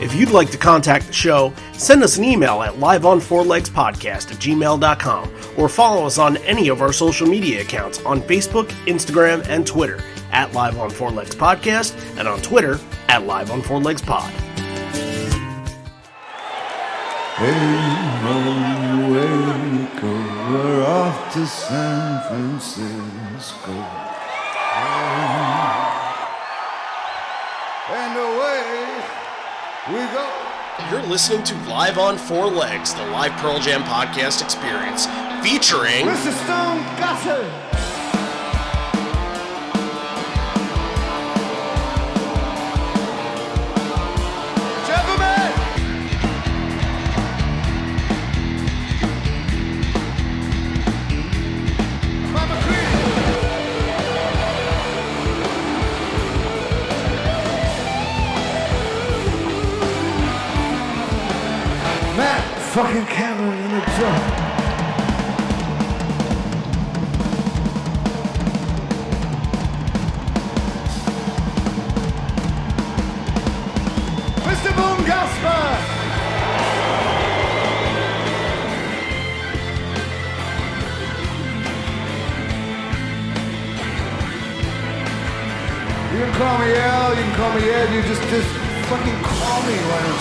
If you'd like to contact the show, send us an email at liveonfourlegspodcast@gmail.com or follow us on any of our social media accounts on Facebook, Instagram, and Twitter at Live on Four Legs Podcast and on Twitter at Live on Four Legs Pod. Hey, away go, we're off to San Francisco. And away we go. You're listening to Live on Four Legs, the live Pearl Jam podcast experience, featuring Mr. Stone Gossard. Fucking Cameron in the drum. Mr. Boom Gasper. You can call me Al, you can call me Ed, you just fucking call me, why don't you?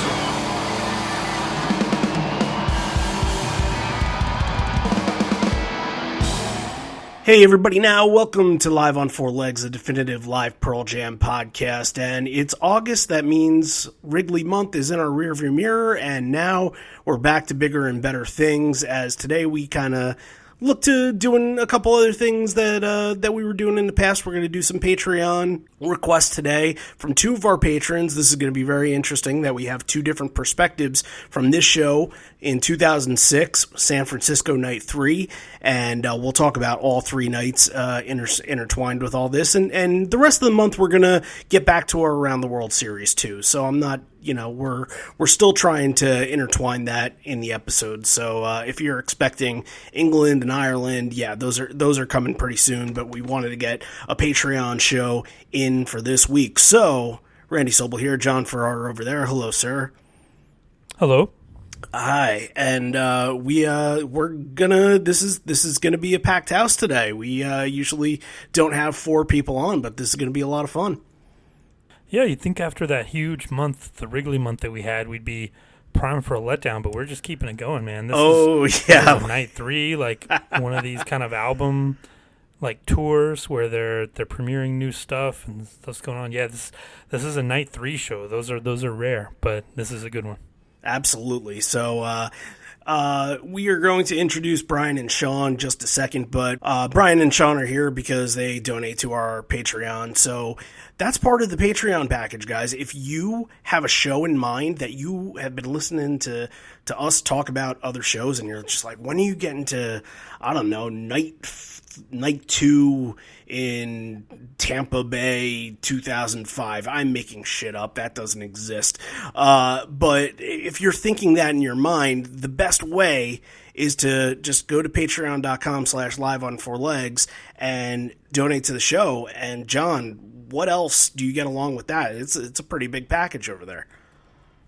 Hey everybody, now welcome to Live on Four Legs, a definitive live Pearl Jam podcast, and it's August. That means Wrigley month is in our rearview mirror, and now we're back to bigger and better things, as today we kind of look to doing a couple other things that we were doing in the past. We're going to do some Patreon requests today from two of our patrons. This is going to be very interesting that we have two different perspectives from this show in 2006, San Francisco Night 3, and we'll talk about all three nights intertwined with all this. And the rest of the month, we're going to get back to our Around the World Series too. So I'm not, we're still trying to intertwine that in the episode. So if you're expecting England and Ireland, yeah, those are coming pretty soon. But we wanted to get a Patreon show in for this week. So Randy Sobel here, John Ferrara over there. Hello, sir. Hello. Hi, and this is gonna be a packed house today. We usually don't have four people on, but this is gonna be a lot of fun. Yeah, you'd think after that huge month, the Wrigley month that we had, we'd be primed for a letdown, but we're just keeping it going, man. This is night 3, like one of these kind of album like tours where they're premiering new stuff and stuff's going on. Yeah, this is a night 3 show. Those are rare, but this is a good one. Absolutely. So we are going to introduce Brian and Sean just a second, but Brian and Sean are here because they donate to our Patreon. So that's part of the Patreon package, guys. If you have a show in mind that you have been listening to us talk about other shows and you're just like, when are you getting to, I don't know, night 2 in Tampa Bay 2005. I'm making shit up. That doesn't exist. But if you're thinking that in your mind, the best way is to just go to patreon.com/liveonfourlegs and donate to the show. And John, what else do you get along with that? It's a pretty big package over there.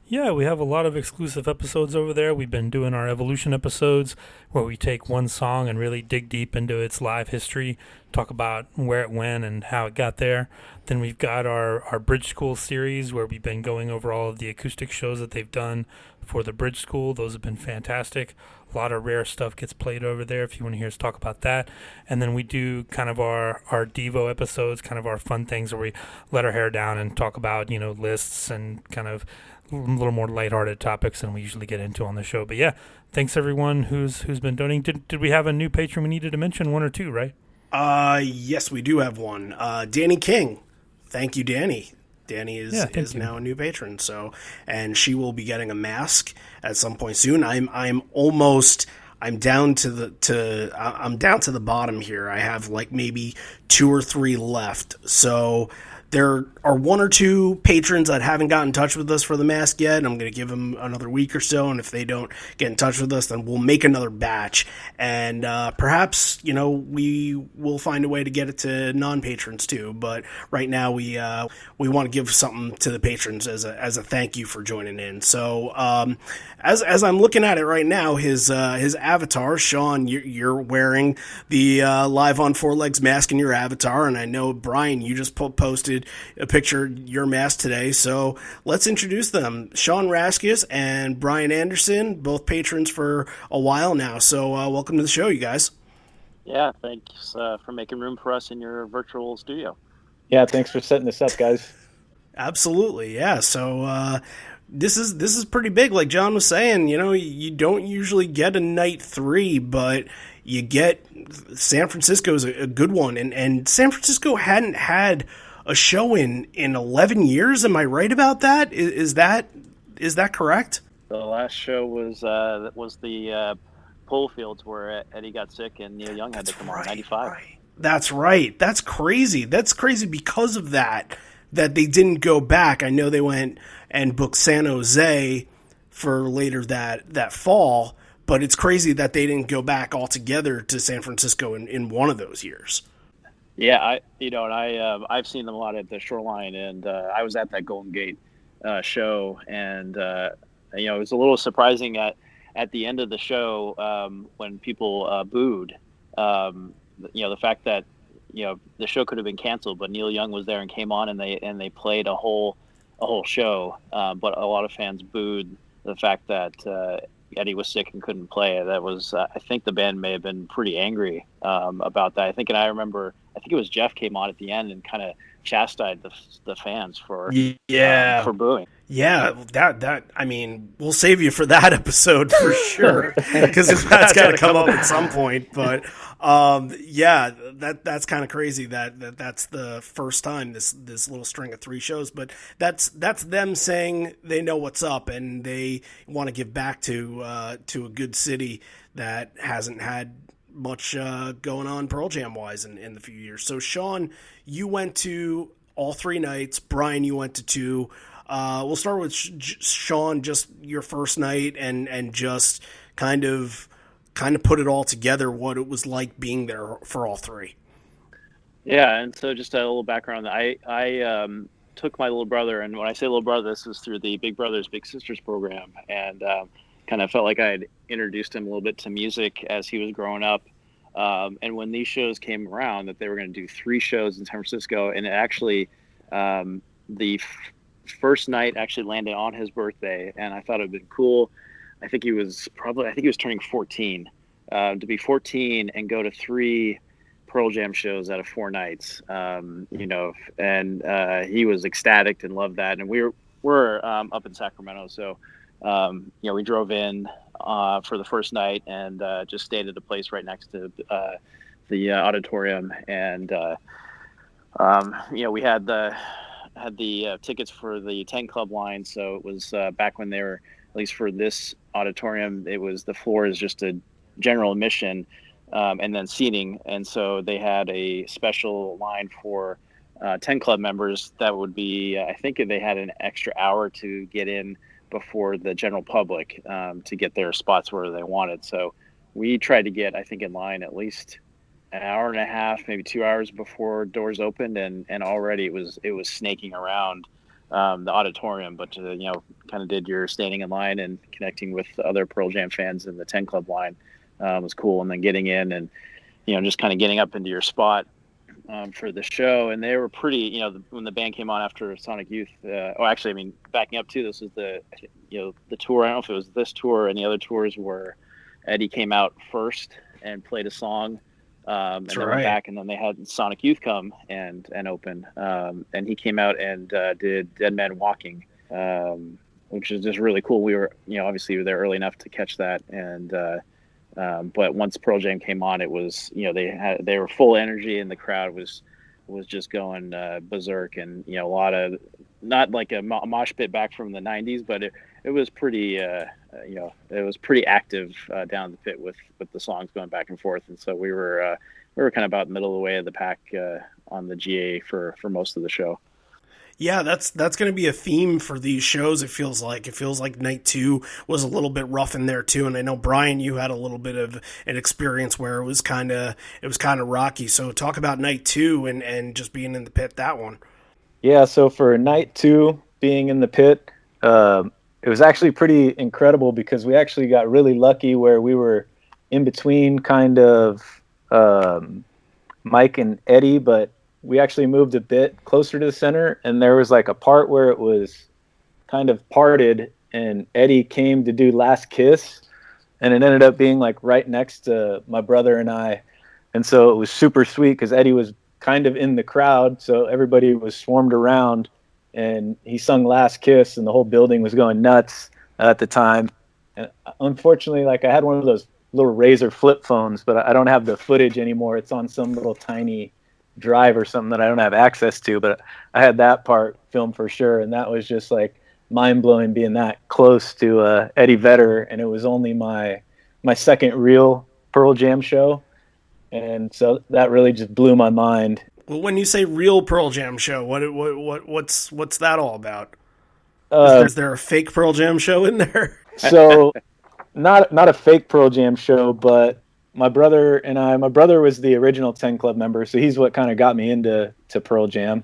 Yeah, we have a lot of exclusive episodes over there. We've been doing our Evolution episodes where we take one song and really dig deep into its live history, talk about where it went and how it got there. Then we've got our Bridge School series where we've been going over all of the acoustic shows that they've done for the Bridge School. Those have been fantastic. A lot of rare stuff gets played over there if you want to hear us talk about that. And then we do kind of our Devo episodes, kind of our fun things where we let our hair down and talk about, lists and kind of a little more lighthearted topics than we usually get into on the show. But yeah, thanks everyone who's been donating. Did we have a new patron we needed to mention? One or two, right? Yes, we do have one. Danny King. Thank you, Danny. Danny is now a new patron, and she will be getting a mask at some point soon. I'm down to the bottom here. I have like maybe 2 or 3 left. So There are one or two patrons that haven't gotten in touch with us for the mask yet. I'm going to give them another week or so, and if they don't get in touch with us, then we'll make another batch, and perhaps we will find a way to get it to non-patrons too. But right now, we want to give something to the patrons as a thank you for joining in. So as I'm looking at it right now, his avatar, Sean, you're wearing the Live on Four Legs mask in your avatar, and I know Brian, you just posted a picture of your mask today, so let's introduce them. Sean Rashkis and Brian Anderson, both patrons for a while now, so welcome to the show, you guys. Yeah, thanks for making room for us in your virtual studio. Yeah, thanks for setting this up, guys. Absolutely, yeah. So this is pretty big. Like John was saying, you don't usually get a night 3, but you get San Francisco's a good one, and San Francisco hadn't had a show in 11 years. Am I right about that? Is that correct? The last show was the Polo Fields where Eddie got sick and Neil Young had to come on, 95. Right. That's right. That's crazy. That's crazy because of that they didn't go back. I know they went and booked San Jose for later that fall, but it's crazy that they didn't go back altogether to San Francisco in one of those years. Yeah, I've seen them a lot at the Shoreline, and I was at that Golden Gate show, and it was a little surprising at the end of the show when people booed. The fact that the show could have been canceled, but Neil Young was there and came on, and they played a whole show, but a lot of fans booed the fact that Eddie was sick and couldn't play. That was I think the band may have been pretty angry about that. I think it was Jeff came on at the end and kind of chastised the fans for booing. Yeah, that I mean, we'll save you for that episode for sure, because that's got to come up at some point. But that's kind of crazy that's the first time this little string of 3 shows. But that's them saying they know what's up and they want to give back to a good city that hasn't had much going on Pearl Jam wise in the few years. So Sean, you went to all 3 nights. Brian, you went to 2. We'll start with Sean, just your first night and just kind of put it all together, what it was like being there for all 3. Yeah, and so just a little background. I took my little brother, and when I say little brother, this was through the Big Brothers Big Sisters program, and kind of felt like I had introduced him a little bit to music as he was growing up. And when these shows came around, that they were going to do 3 shows in San Francisco, and it actually the first night actually landed on his birthday, and I thought it would be cool. I think he was turning 14. To be 14 and go to 3 Pearl Jam shows out of 4 nights, and he was ecstatic and loved that. And we're up in Sacramento, so we drove in for the first night and just stayed at a place right next to the auditorium, and we had the tickets for the 10 Club line, so it was back when they were, at least for this auditorium, it was the floor is just a general admission and then seating, and so they had a special line for 10 Club members that would be, I think they had an extra hour to get in before the general public to get their spots where they wanted. So we tried to get, I think, in line at least an hour and a half, maybe 2 hours before doors opened, and already it was snaking around the auditorium. But kind of did your standing in line and connecting with the other Pearl Jam fans in the 10 Club line was cool, and then getting in and just kind of getting up into your spot for the show. And they were pretty, when the band came on after Sonic Youth. Backing up too, this is the tour. I don't know if it was this tour and the other tours where Eddie came out first and played a song. And then went back, and then they had Sonic Youth come and open. And he came out and did Dead Man Walking, which is just really cool. We were, obviously we were there early enough to catch that. And but once Pearl Jam came on, it was, they were full energy, and the crowd was just going berserk, and a lot of, not like a mosh pit back from the 90s, but it was pretty it was pretty active down the pit with the songs going back and forth. And so we were kind of about the middle of the way of the pack on the GA for most of the show. Yeah, that's going to be a theme for these shows. It feels like night 2 was a little bit rough in there too. And I know Brian, you had a little bit of an experience where it was kind of rocky. So talk about night 2 and just being in the pit that one. Yeah, so for night 2 being in the pit, it was actually pretty incredible because we actually got really lucky where we were in between kind of Mike and Eddie, but we actually moved a bit closer to the center, and there was like a part where it was kind of parted, and Eddie came to do Last Kiss, and it ended up being like right next to my brother and I, and so it was super sweet because Eddie was kind of in the crowd, so everybody was swarmed around, and he sung Last Kiss, and the whole building was going nuts at the time. And unfortunately, like I had one of those little Razor flip phones, but I don't have the footage anymore. It's on some little tiny drive or something that I don't have access to, but I had that part filmed for sure, and that was just like mind-blowing being that close to Eddie Vedder, and it was only my second real Pearl Jam show, and so that really just blew my mind. Well, when you say real Pearl Jam show, what's that all about? Is there a fake Pearl Jam show in there? So not a fake Pearl Jam show, but my brother was the original 10 Club member, so he's what kind of got me into Pearl Jam.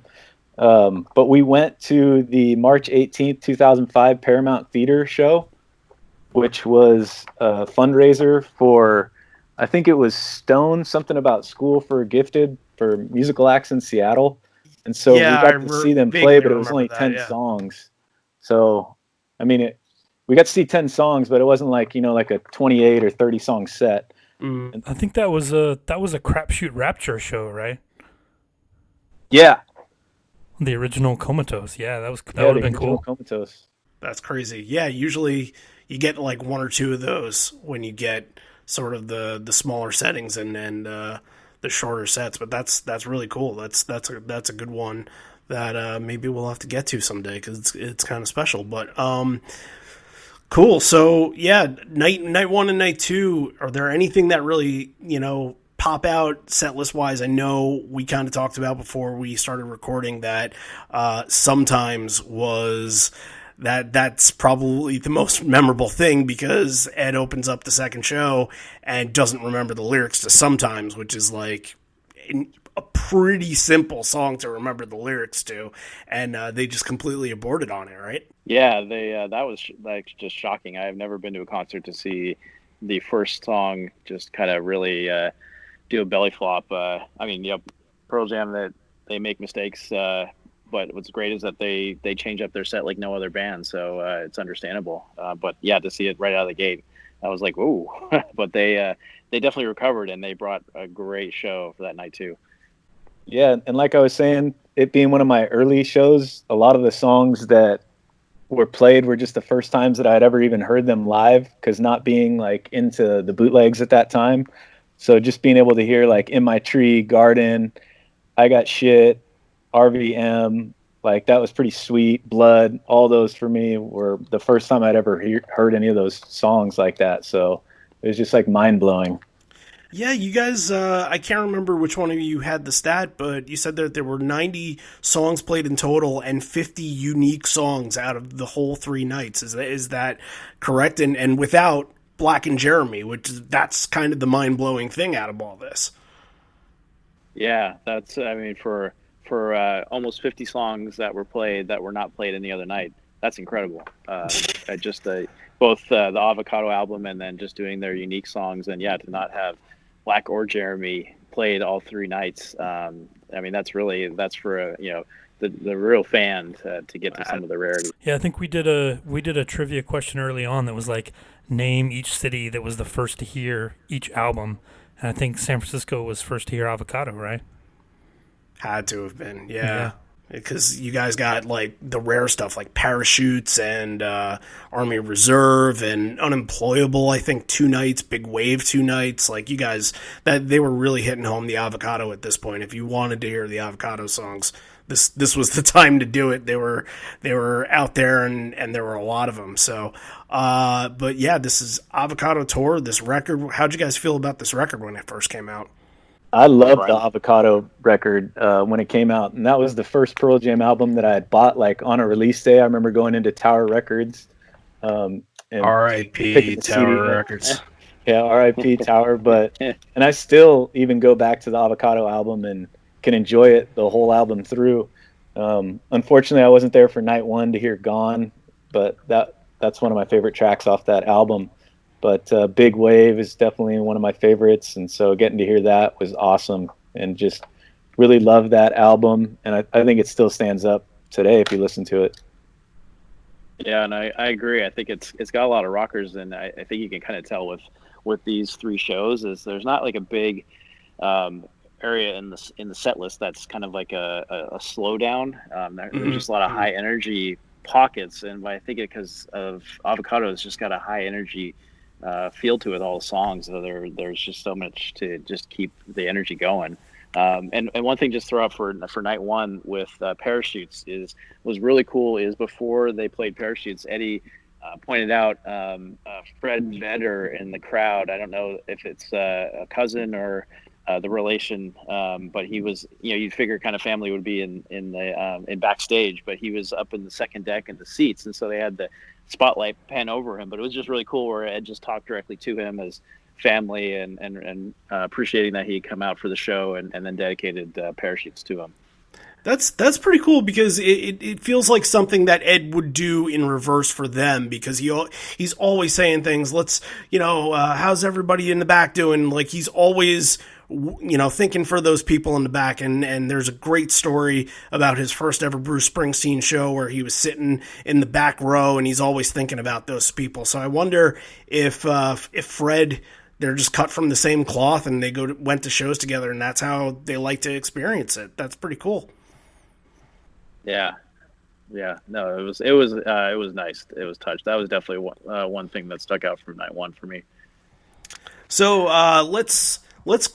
But we went to the March 18th, 2005 Paramount Theater show, which was a fundraiser for, I think it was Stone, something about School for Gifted for musical acts in Seattle. And so Yeah, we got to see them play, but it was only 10 songs. So, I mean, we got to see 10 songs, but it wasn't like, like a 28 or 30 song set. I think that was a Crapshoot Rapture show, right? Yeah. The original Comatose. Yeah, that would have been cool. Comatose. That's crazy. Yeah, usually you get like one or two of those when you get sort of the smaller settings and the shorter sets. But that's really cool. That's a good one that maybe we'll have to get to someday because it's kind of special. But cool. So yeah, night 1 and night 2. Are there anything that really pop out set list wise? I know we kind of talked about before we started recording that sometimes was that's probably the most memorable thing because Ed opens up the second show and doesn't remember the lyrics to Sometimes, which is like a pretty simple song to remember the lyrics to, and they just completely aborted on it, right? Yeah, they that was like just shocking. I have never been to a concert to see the first song just kind of really do a belly flop. I mean, Pearl Jam, that they make mistakes, but what's great is that they change up their set like no other band, so it's understandable. But yeah, to see it right out of the gate, I was like, whoa! But they definitely recovered, and they brought a great show for that night too. Yeah, and like I was saying, it being one of my early shows, a lot of the songs that were played were just the first times that I had ever even heard them live, because not being like into the bootlegs at that time. So just being able to hear like In My Tree, Garden, I Got Shit, RVM, like that was pretty sweet. Blood, all those for me were the first time I'd ever heard any of those songs like that. So it was just like mind blowing. Yeah, you guys, I can't remember which one of you had the stat, but you said that there were 90 songs played in total and 50 unique songs out of the whole 3 nights. Is that correct? And without Black and Jeremy, that's kind of the mind-blowing thing out of all this. Yeah, that's, I mean, for almost 50 songs that were played that were not played any other night, that's incredible. Just both the Avocado album and then just doing their unique songs, and yeah, to not have Black or Jeremy played all 3 nights. I mean, that's for the real fan to get to some of the rarity. Yeah, I think we did a trivia question early on that was like, name each city that was the first to hear each album, and I think San Francisco was first to hear Avocado, right? Had to have been, yeah. Because you guys got like the rare stuff like Parachutes and Army Reserve and Unemployable, I think 2 nights, Big Wave 2 nights. Like you guys, that they were really hitting home the Avocado at this point. If you wanted to hear the Avocado songs, this was the time to do it. They were out there and there were a lot of them. So, but yeah, this is Avocado Tour, this record. How'd you guys feel about this record when it first came out? I love the Right. Avocado record when it came out, and that was the first Pearl Jam album that I had bought like on a release day. I remember going into Tower Records and picking R.I.P. the CD Tower up. Records. Yeah, R.I.P. Tower. But and I still even go back to the Avocado album and can enjoy it the whole album through. Unfortunately, I wasn't there for night one to hear "Gone," but that's one of my favorite tracks off that album. But Big Wave is definitely one of my favorites, and so getting to hear that was awesome, and just really love that album. And I think it still stands up today if you listen to it. Yeah, and I agree. I think it's got a lot of rockers, and I think you can kind of tell with these three shows is there's not like a big area in the set list that's kind of like a slowdown. There's just a lot of high energy pockets, and I think it because of Avocado, it's just got a high energy feel to it. All the songs, so there's just so much to just keep the energy going. And one thing just throw up for night one with Parachutes was really cool is before they played Parachutes, Eddie pointed out Fred Vedder in the crowd. I don't know if it's a cousin or the relation, but he was, you'd figure kind of family would be in backstage, but he was up in the second deck in the seats, and so they had the spotlight pan over him. But it was just really cool where Ed just talked directly to him as family and appreciating that he come out for the show and then dedicated Parachutes to him. That's pretty cool because it feels like something that Ed would do in reverse for them, because he's always saying things. Let's, how's everybody in the back doing? Like, he's always, thinking for those people in the back. And there's a great story about his first ever Bruce Springsteen show where he was sitting in the back row and he's always thinking about those people. So I wonder if Fred, they're just cut from the same cloth and they went to shows together and that's how they like to experience it. That's pretty cool. Yeah. No, it was nice. It was touched. That was definitely one thing that stuck out from night one for me. So let's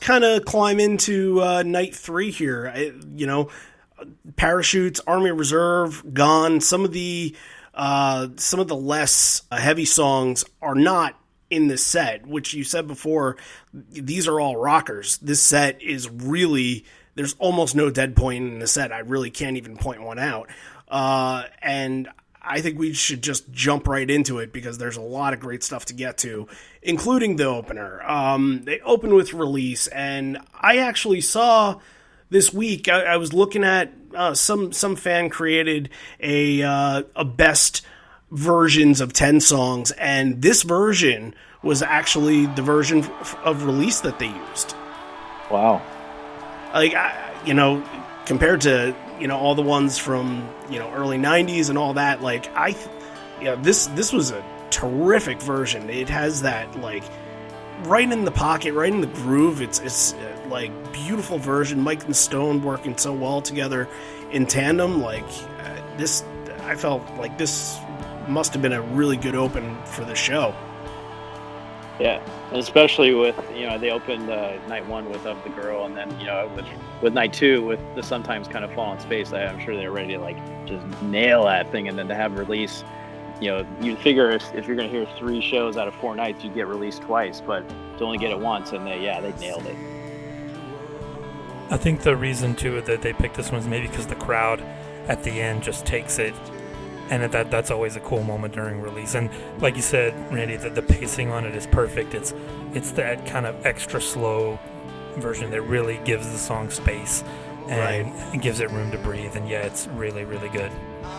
kind of climb into night three here. Parachutes, Army Reserve, Gone. Some of the less heavy songs are not in this set, which you said before. These are all rockers. This set is really. There's almost no dead point in the set. I really can't even point one out. And I think we should just jump right into it because there's a lot of great stuff to get to, including the opener. They open with Release, and I actually saw this week, I was looking at some fan created a best versions of 10 songs, and this version was actually the version of Release that they used. Wow. Like, compared to, all the ones from, early 90s and all that, like, this was a terrific version. It has that, like, right in the pocket, right in the groove. It's like, beautiful version. Mike and Stone working so well together in tandem. Like, I felt like this must have been a really good open for the show. Yeah, and especially with, they opened night one with Of the Girl, and then, with night two with the Sometimes Kind of Fall in Space, I'm sure they're ready to, like, just nail that thing. And then to have Release, you'd figure if you're going to hear 3 shows out of 4 nights, you'd get Release twice, but to only get it once, and they nailed it. I think the reason, too, that they picked this one is maybe because the crowd at the end just takes it. And that's always a cool moment during Release. And like you said, Randy, the pacing on it is perfect. It's that kind of extra slow version that really gives the song space and it gives it room to breathe. And yeah, it's really, really good.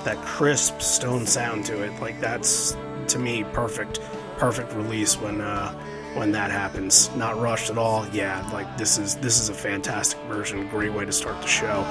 That crisp Stone sound to it, like, that's, to me, perfect Release when that happens. Not rushed at all. Yeah, like, this is a fantastic version. Great way to start the show.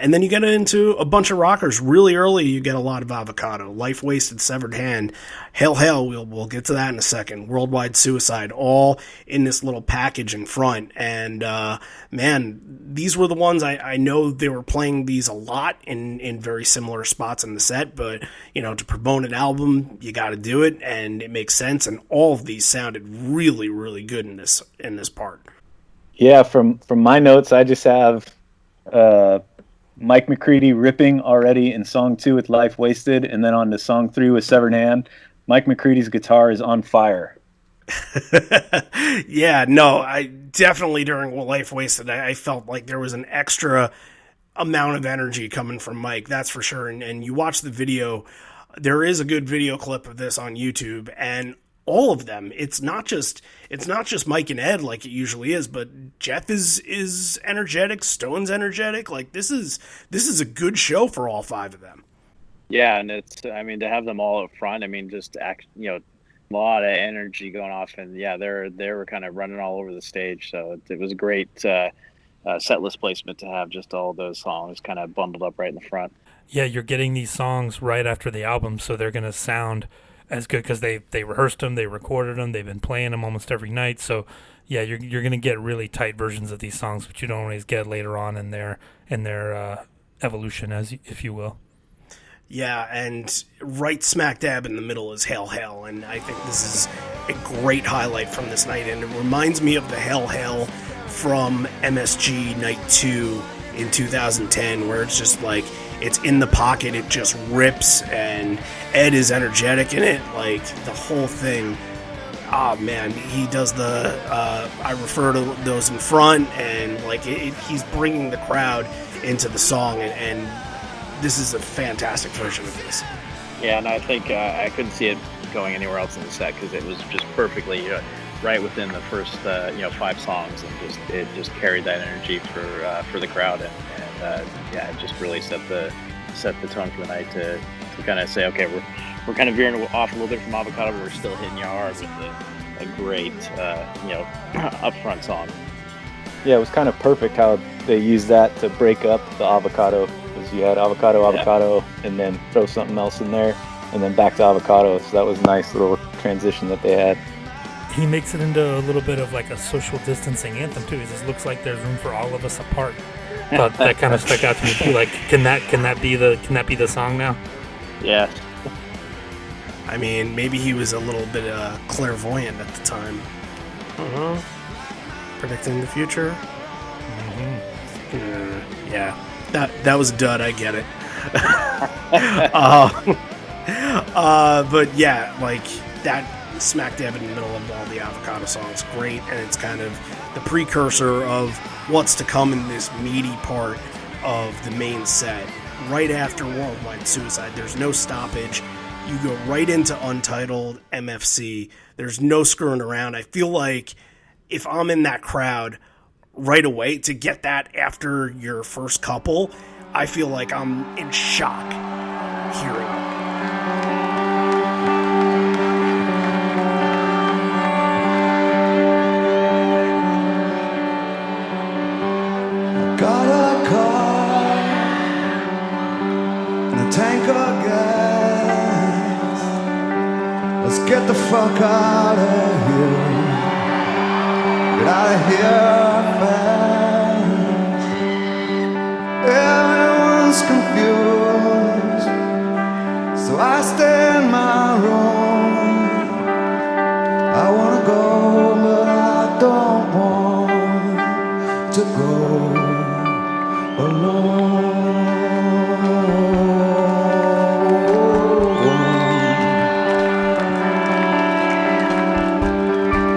And then you get into a bunch of rockers. Really early, you get a lot of Avocado. Life Wasted, Severed Hand, Hail Hail, we'll get to that in a second. Worldwide Suicide, all in this little package in front. And, man, these were the ones I know they were playing these a lot in very similar spots in the set. But, you know, to promote an album, you got to do it, and it makes sense. And all of these sounded really, really good in this part. Yeah, from my notes, I just have Mike McCready ripping already in song 2 with Life Wasted, and then on to song 3 with Severed Hand. Mike McCready's guitar is on fire. Yeah, no, I definitely during Life Wasted, I felt like there was an extra amount of energy coming from Mike, that's for sure. And you watch the video, there is a good video clip of this on YouTube, and all of them, it's not just Mike and Ed like it usually is, but Jeff is energetic, Stone's energetic. Like this is a good show for all 5 of them. Yeah, and it's, I mean, to have them all up front, I mean, just act, you know, a lot of energy going off, and yeah, they were kind of running all over the stage. So it was a great set list placement to have just all those songs kind of bundled up right in the front. Yeah, you're getting these songs right after the album, so they're going to sound as good because they rehearsed them, they recorded them, they've been playing them almost every night. So yeah, you're going to get really tight versions of these songs, which you don't always get later on in their evolution, if you will. Yeah, and right smack dab in the middle is Hail Hail, and I think this is a great highlight from this night, and it reminds me of the Hail Hail from MSG Night 2 in 2010, where it's just like, it's in the pocket, it just rips, and Ed is energetic in it, like, the whole thing. Oh, man, he does the, I refer to those in front, and, like, he's bringing the crowd into the song, and this is a fantastic version of this. Yeah, and I think I couldn't see it going anywhere else in the set because it was just perfectly right within the first 5 songs, and it just carried that energy for the crowd, and yeah, it just really set the tone for the night to kind of say, okay, we're kind of veering off a little bit from Avocado, but we're still hitting you hard with a great upfront song. Yeah, it was kind of perfect how they used that to break up the Avocado, because you had Avocado, and then throw something else in there, and then back to Avocado. So that was a nice little transition that they had. He makes it into a little bit of like a social distancing anthem too. It just looks like there's room for all of us apart. Thought that kind of stuck out to me too. Like, can that be the song now? Yeah. I mean, maybe he was a little bit clairvoyant at the time. Predicting the future. Yeah, that was a dud. I get it. But yeah, like that smack dab in the middle of all the Avocado songs, great, and it's kind of the precursor of what's to come in this meaty part of the main set. Right after Worldwide Suicide, there's no stoppage. You go right into Untitled, MFC. There's no screwing around. I feel like if I'm in that crowd right away, to get that after your first couple, I feel like I'm in shock hearing it. Got a car and a tank of gas. Let's get the fuck out of here. Get out of here fast. Everyone's confused, so I stay in my room. I wanna go, but I don't want to go alone.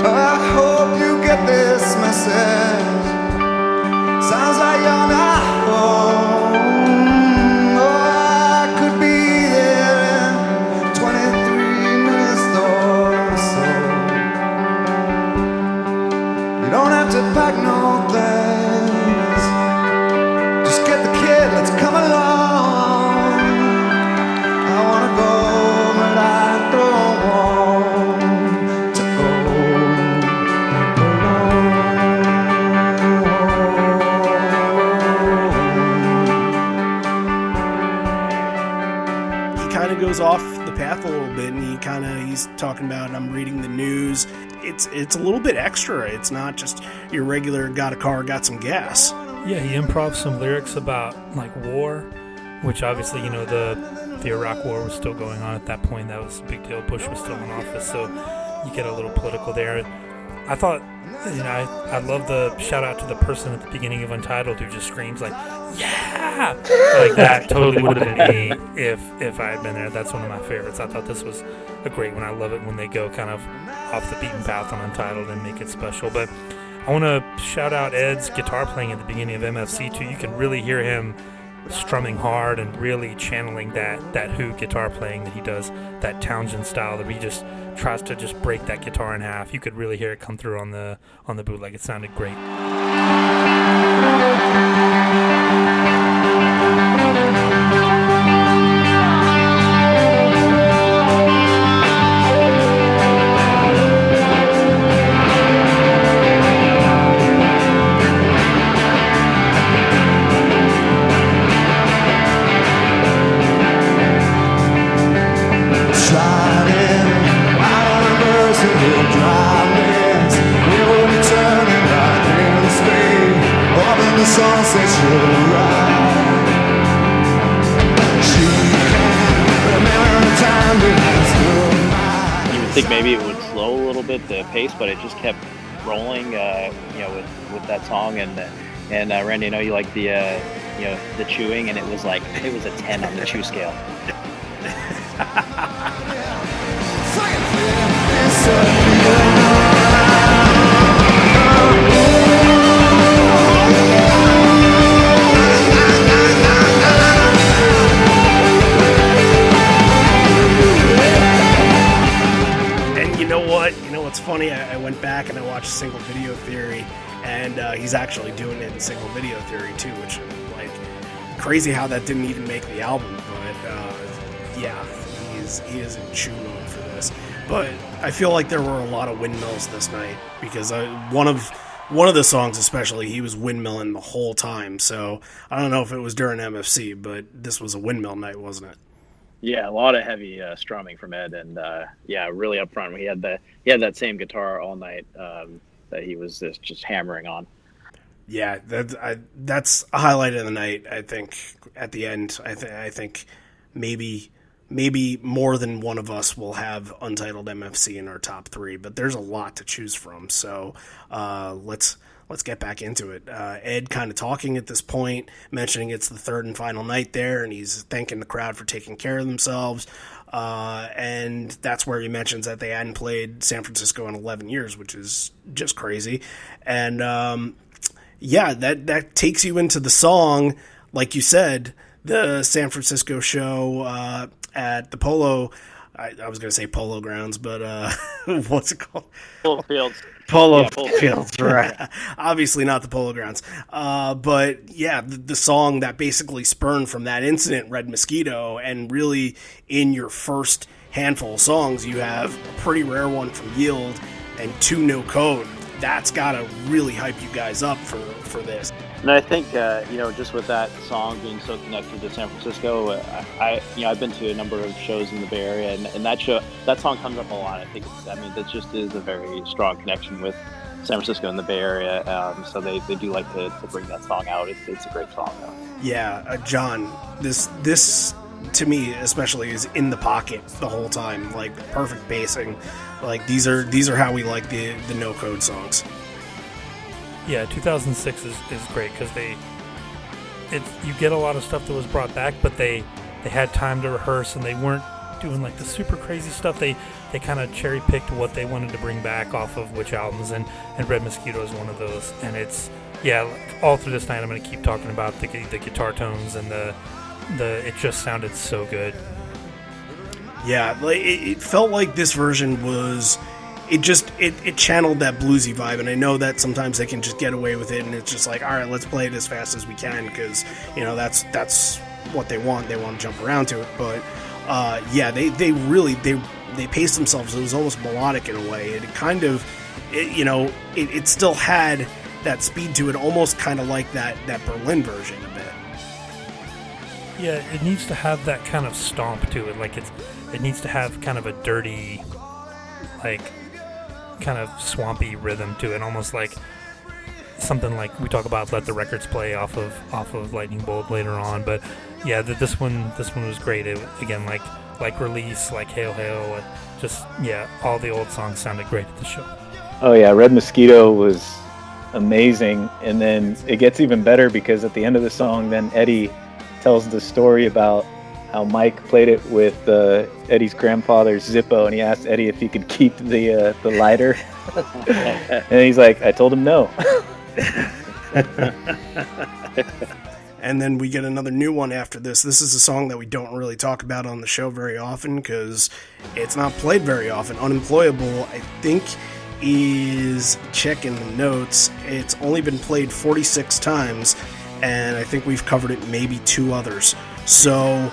I hope you get this message. Sounds like you're not home. Oh, I could be there in 23 minutes or so. off the path a little bit, and he's talking about, I'm reading the news. It's a little bit extra. It's not just your regular got a car, got some gas. Yeah, he improvs some lyrics about like war, which obviously, you know, the Iraq War was still going on at that point. That was a big deal. Bush was still in office, so you get a little political there. I thought, you know, I love the shout out to the person at the beginning of Untitled who just screams like, yeah, like that. Totally would have been me if I had been there. That's one of my favorites. I thought this was a great one. I love it when they go kind of off the beaten path on Untitled and make it special. But I want to shout out Ed's guitar playing at the beginning of MFC too. You can really hear him strumming hard and really channeling that Who guitar playing that he does, that Townsend style that he just tries to just break that guitar in half. You could really hear it come through on the bootleg. It sounded great. You would think maybe it would slow a little bit the pace, but it just kept rolling, with that song. And Randy, I know you like the chewing, and it was a 10 on the chew scale. What's funny, I went back and I watched Single Video Theory, and he's actually doing it in Single Video Theory too, which like crazy how that didn't even make the album. But yeah, he is in chew mode for this. But I feel like there were a lot of windmills this night, because one of the songs especially, he was windmilling the whole time. So I don't know if it was during MFC, but this was a windmill night, wasn't it? Yeah, a lot of heavy strumming from Ed, and really up front. He had that same guitar all night that he was just hammering on. Yeah, that's a highlight of the night. I think at the end, I think maybe more than one of us will have Untitled MFC in our top 3, but there's a lot to choose from. So let's get back into it. Ed kind of talking at this point, mentioning it's the third and final night there, and he's thanking the crowd for taking care of themselves. And that's where he mentions that they hadn't played San Francisco in 11 years, which is just crazy. And that takes you into the song, like you said, the San Francisco show at the Polo. I was going to say Polo Grounds, but what's it called? Polo Fields. Polo Fields, right. Obviously not the Polo Grounds. But yeah, the song that basically spurned from that incident, Red Mosquito, and really in your first handful of songs, you have a pretty rare one from Yield and 2 No Code. That's got to really hype you guys up for this. And I think, just with that song being so connected to San Francisco, I've been to a number of shows in the Bay Area, and that song comes up a lot. I think that just is a very strong connection with San Francisco and the Bay Area. So they do like to bring that song out. It's a great song, though. Yeah, John, this to me especially is in the pocket the whole time, like perfect basing. Like these are how we like the No Code songs. Yeah, 2006 is great because you get a lot of stuff that was brought back, but they had time to rehearse, and they weren't doing like the super crazy stuff. They kind of cherry picked what they wanted to bring back off of which albums, and Red Mosquito is one of those. And it's all through this night I'm going to keep talking about the guitar tones and the it just sounded so good. Yeah, like it felt like this version was. It channeled that bluesy vibe, and I know that sometimes they can just get away with it, and it's just like, all right, let's play it as fast as we can, because that's what they want. They want to jump around to it, but they really paced themselves. It was almost melodic in a way. It kind of, it still had that speed to it, almost kind of like that Berlin version a bit. Yeah, it needs to have that kind of stomp to it. Like it needs to have kind of a dirty, like kind of swampy rhythm to it, almost like something like we talk about Let the Records Play off of Lightning Bolt later on. But yeah, this one was great. It, again, like Release, like Hail Hail, just yeah, all the old songs sounded great at the show. Oh yeah, Red Mosquito was amazing, and then it gets even better because at the end of the song, then Eddie tells the story about how Mike played it with Eddie's grandfather's Zippo, and he asked Eddie if he could keep the lighter, and he's like, "I told him no." And then we get another new one after this. This is a song that we don't really talk about on the show very often because it's not played very often. Unemployable, I think, is, checking the notes, it's only been played 46 times, and I think we've covered it maybe 2 others. So,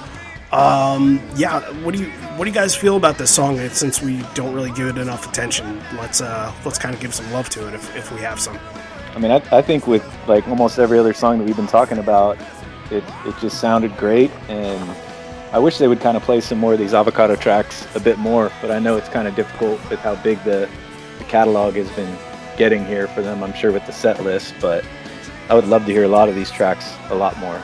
yeah, what do you guys feel about this song? Since we don't really give it enough attention, let's kind of give some love to it if we have some. I mean, I think with like almost every other song that we've been talking about, it just sounded great, and I wish they would kind of play some more of these Avocado tracks a bit more, but I know it's kind of difficult with how big the catalog has been getting here for them, I'm sure, with the set list, but I would love to hear a lot of these tracks a lot more.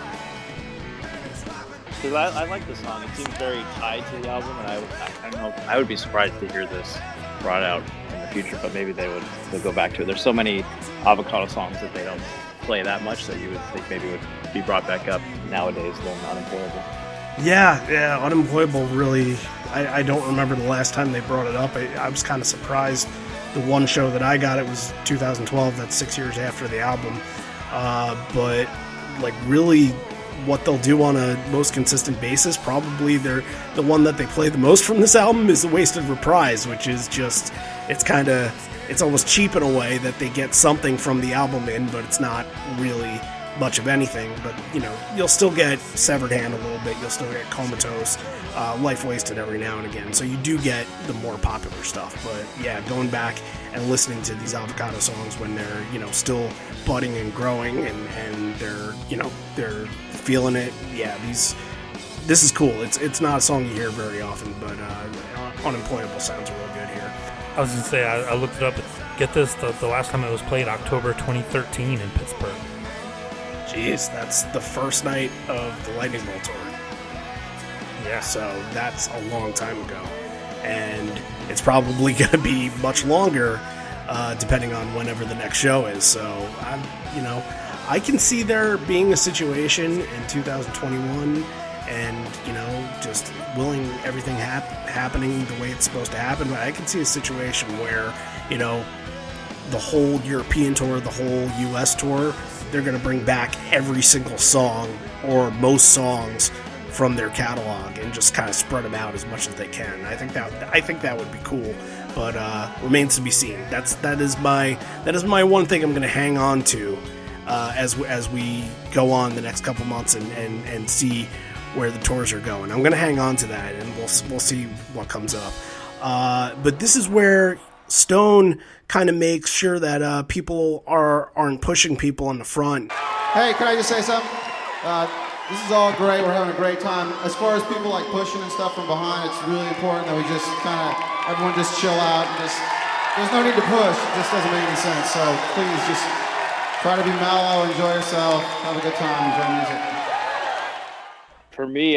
Because I like the song. It seems very tied to the album, and I don't know. I would be surprised to hear this brought out in the future, but maybe they'll go back to it. There's so many Avocado songs that they don't play that much that you would think maybe would be brought back up nowadays than Unemployable. Yeah, Unemployable really, I don't remember the last time they brought it up. I was kind of surprised. The one show that I got, it was 2012, that's 6 years after the album. But like really what they'll do on a most consistent basis, probably the one that they play the most from this album is the Wasted Reprise, which is just, it's almost cheap in a way that they get something from the album in, but it's not really much of anything. But you'll still get Severed Hand a little bit, you'll still get Comatose, Life Wasted every now and again, so you do get the more popular stuff. But yeah, going back and listening to these Avocado songs when they're still budding and growing and they're feeling it, yeah, this is cool. It's not a song you hear very often, but Unemployable sounds real good here. I was gonna say I looked it up. Get this, the last time it was played, October 2013 in Pittsburgh. Jeez, that's the first night of the Lightning Bolt tour. Yeah. So that's a long time ago. And it's probably going to be much longer, depending on whenever the next show is. So, I can see there being a situation in 2021 and, just willing everything happening the way it's supposed to happen. But I can see a situation where, the whole European tour, the whole US tour, they're going to bring back every single song or most songs from their catalog and just kind of spread them out as much as they can. I think that would be cool, but remains to be seen. That is my one thing I'm going to hang on to as we go on the next couple months and see where the tours are going. I'm going to hang on to that, and we'll see what comes up. But this is where Stone kind of makes sure that people aren't pushing people in the front. Hey, can I just say something? This is all great. We're having a great time. As far as people like pushing and stuff from behind, it's really important that we just everyone just chill out and there's no need to push. It just doesn't make any sense. So please just try to be mellow, enjoy yourself, have a good time, enjoy music. For me,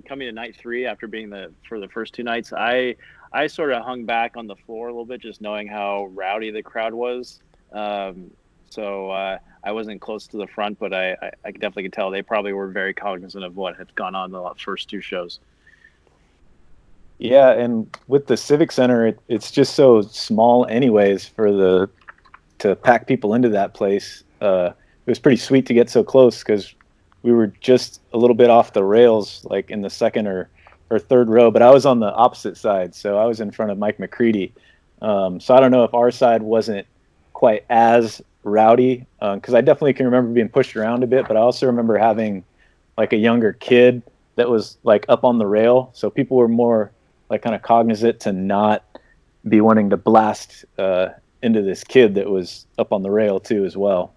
coming to night 3 after being for the first 2 nights, I sort of hung back on the floor a little bit, just knowing how rowdy the crowd was. So I wasn't close to the front, but I definitely could tell they probably were very cognizant of what had gone on the first 2 shows. Yeah, and with the Civic Center, it's just so small anyways to pack people into that place. It was pretty sweet to get so close because we were just a little bit off the rails, like in the second or third row, but I was on the opposite side, so I was in front of Mike McCready. So I don't know if our side wasn't quite as rowdy, because I definitely can remember being pushed around a bit, but I also remember having like a younger kid that was like up on the rail, so people were more like kind of cognizant to not be wanting to blast into this kid that was up on the rail too as well.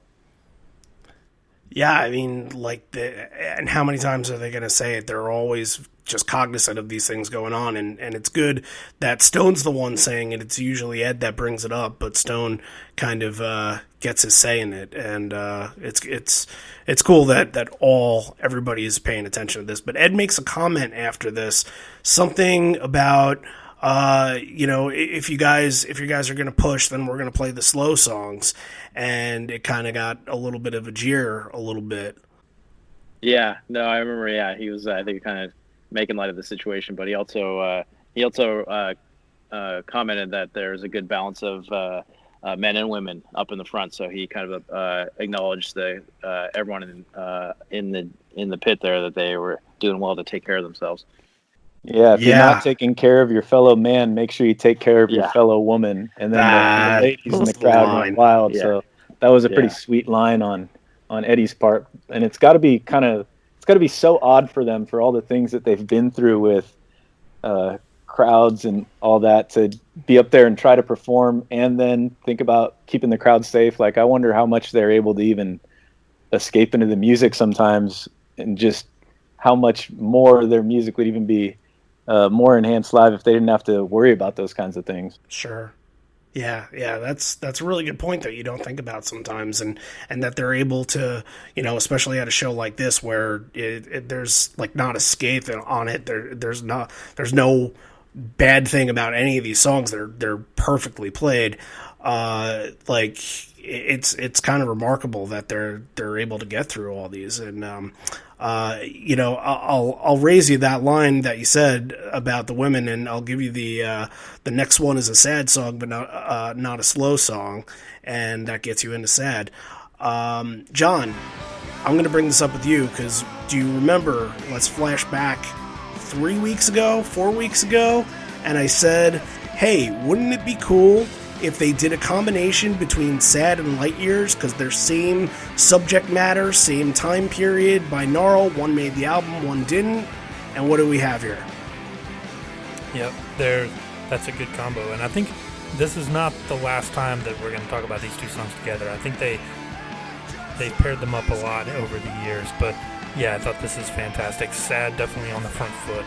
Yeah, I mean, and how many times are they going to say it? They're always just cognizant of these things going on, and it's good that Stone's the one saying it. It's usually Ed that brings it up, but Stone kind of gets his say in it, and it's cool that everybody is paying attention to this. But Ed makes a comment after this, something about. If you guys are gonna push, then we're gonna play the slow songs, and it kind of got a little bit of a jeer, a little bit. Yeah, no, I remember. Yeah, he was, I think, kind of making light of the situation, but he also commented that there's a good balance of men and women up in the front. So he kind of acknowledged the everyone in the pit there, that they were doing well to take care of themselves. Yeah, if you're not taking care of your fellow man, make sure you take care of your fellow woman. And then the ladies in the crowd went wild. Yeah. So that was a pretty sweet line on Eddie's part. And it's got to be so odd for them, for all the things that they've been through with crowds and all that, to be up there and try to perform and then think about keeping the crowd safe. Like, I wonder how much they're able to even escape into the music sometimes, and just how much more their music would even be more enhanced live if they didn't have to worry about those kinds of things. Sure. Yeah, that's a really good point that you don't think about sometimes, and that they're able to, especially at a show like this where there's like not a skate on it. There's no bad thing about any of these songs. They're perfectly played. It's kind of remarkable that they're able to get through all these, and I'll raise you that line that you said about the women, and I'll give you the next one is a sad song, but not a slow song, and that gets you into sad. John, I'm going to bring this up with you, because do you remember? Let's flash back 4 weeks ago, and I said, hey, wouldn't it be cool if they did a combination between Sad and Light Years, because they're same subject matter, same time period, binaural, one made the album, one didn't, and what do we have here? Yep, that's a good combo, and I think this is not the last time that we're going to talk about these two songs together. I think they paired them up a lot over the years, but yeah, I thought this is fantastic. Sad definitely on the front foot,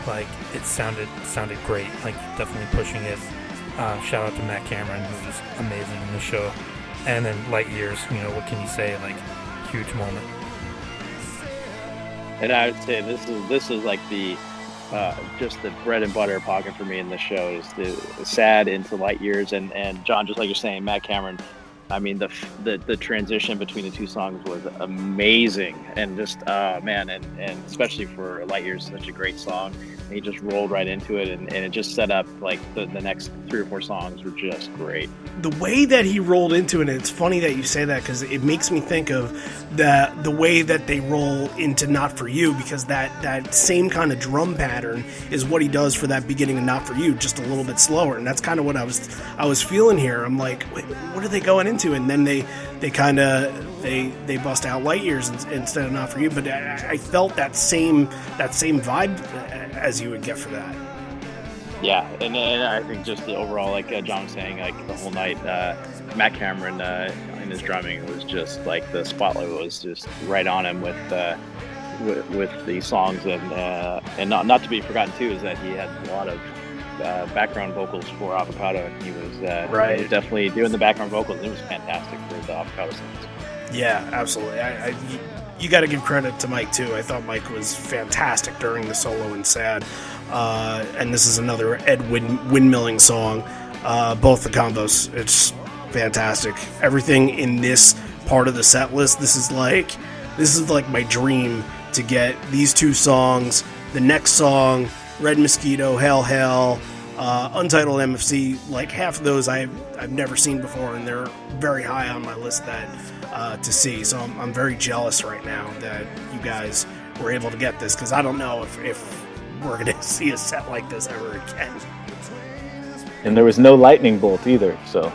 like it sounded great, like definitely pushing it. Shout out to Matt Cameron, who was amazing in the show. And then Light Years, what can you say? Like, huge moment. And I would say this is like the just the bread and butter pocket for me in the show, is the Sad into Light Years, and John, just like you're saying, Matt Cameron. I mean, the transition between the two songs was amazing, and just man, and especially for Light Years, such a great song. And he just rolled right into it, and it just set up like the next 3 or 4 songs were just great. The way that he rolled into it, and it's funny that you say that, because it makes me think of the way that they roll into Not For You, because that same kind of drum pattern is what he does for that beginning of Not For You, just a little bit slower, and that's kind of what I was feeling here. I'm like, wait, what are they going into? And then they kind of they bust out Light Years instead of Not For You, but I felt that same vibe as you would get for that. Yeah, and I think just the overall, like John was saying, like the whole night, Matt Cameron in his drumming was just like, the spotlight was just right on him with the songs, and not to be forgotten too is that he had a lot of background vocals for Avocado, and he was definitely doing the background vocals. It was fantastic for the Avocado songs. Yeah, absolutely. You got to give credit to Mike too. I thought Mike was fantastic during the solo in Sad, and this is another Ed windmilling song. Both the combos, it's fantastic. Everything in this part of the set list, this is like my dream, to get these two songs. The next song, Red Mosquito, Hell, Untitled MFC, like half of those I've never seen before, and they're very high on my list to see. So I'm very jealous right now that you guys were able to get this, because I don't know if we're going to see a set like this ever again. And there was no lightning bolt either, so.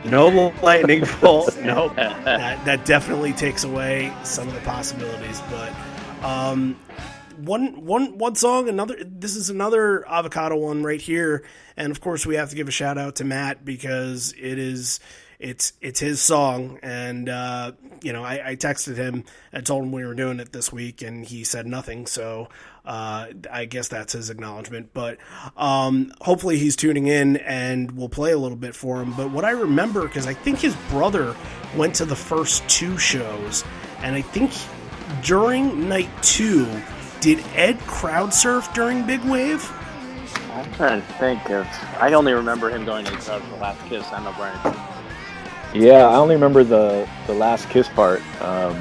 No lightning bolt. Nope. That definitely takes away some of the possibilities. But one song, another. This is another Avocado one right here, and of course we have to give a shout out to Matt because it's his song, and I texted him and told him we were doing it this week, and he said nothing. So I guess that's his acknowledgement. But hopefully he's tuning in, and we'll play a little bit for him. But what I remember, because I think his brother went to the first 2 shows, and I think during night 2, did Ed crowd surf during Big Wave? I'm trying to think of. I only remember him going to the crowd for the Last Kiss. I don't know, Brian. Yeah, I only remember the Last Kiss part. I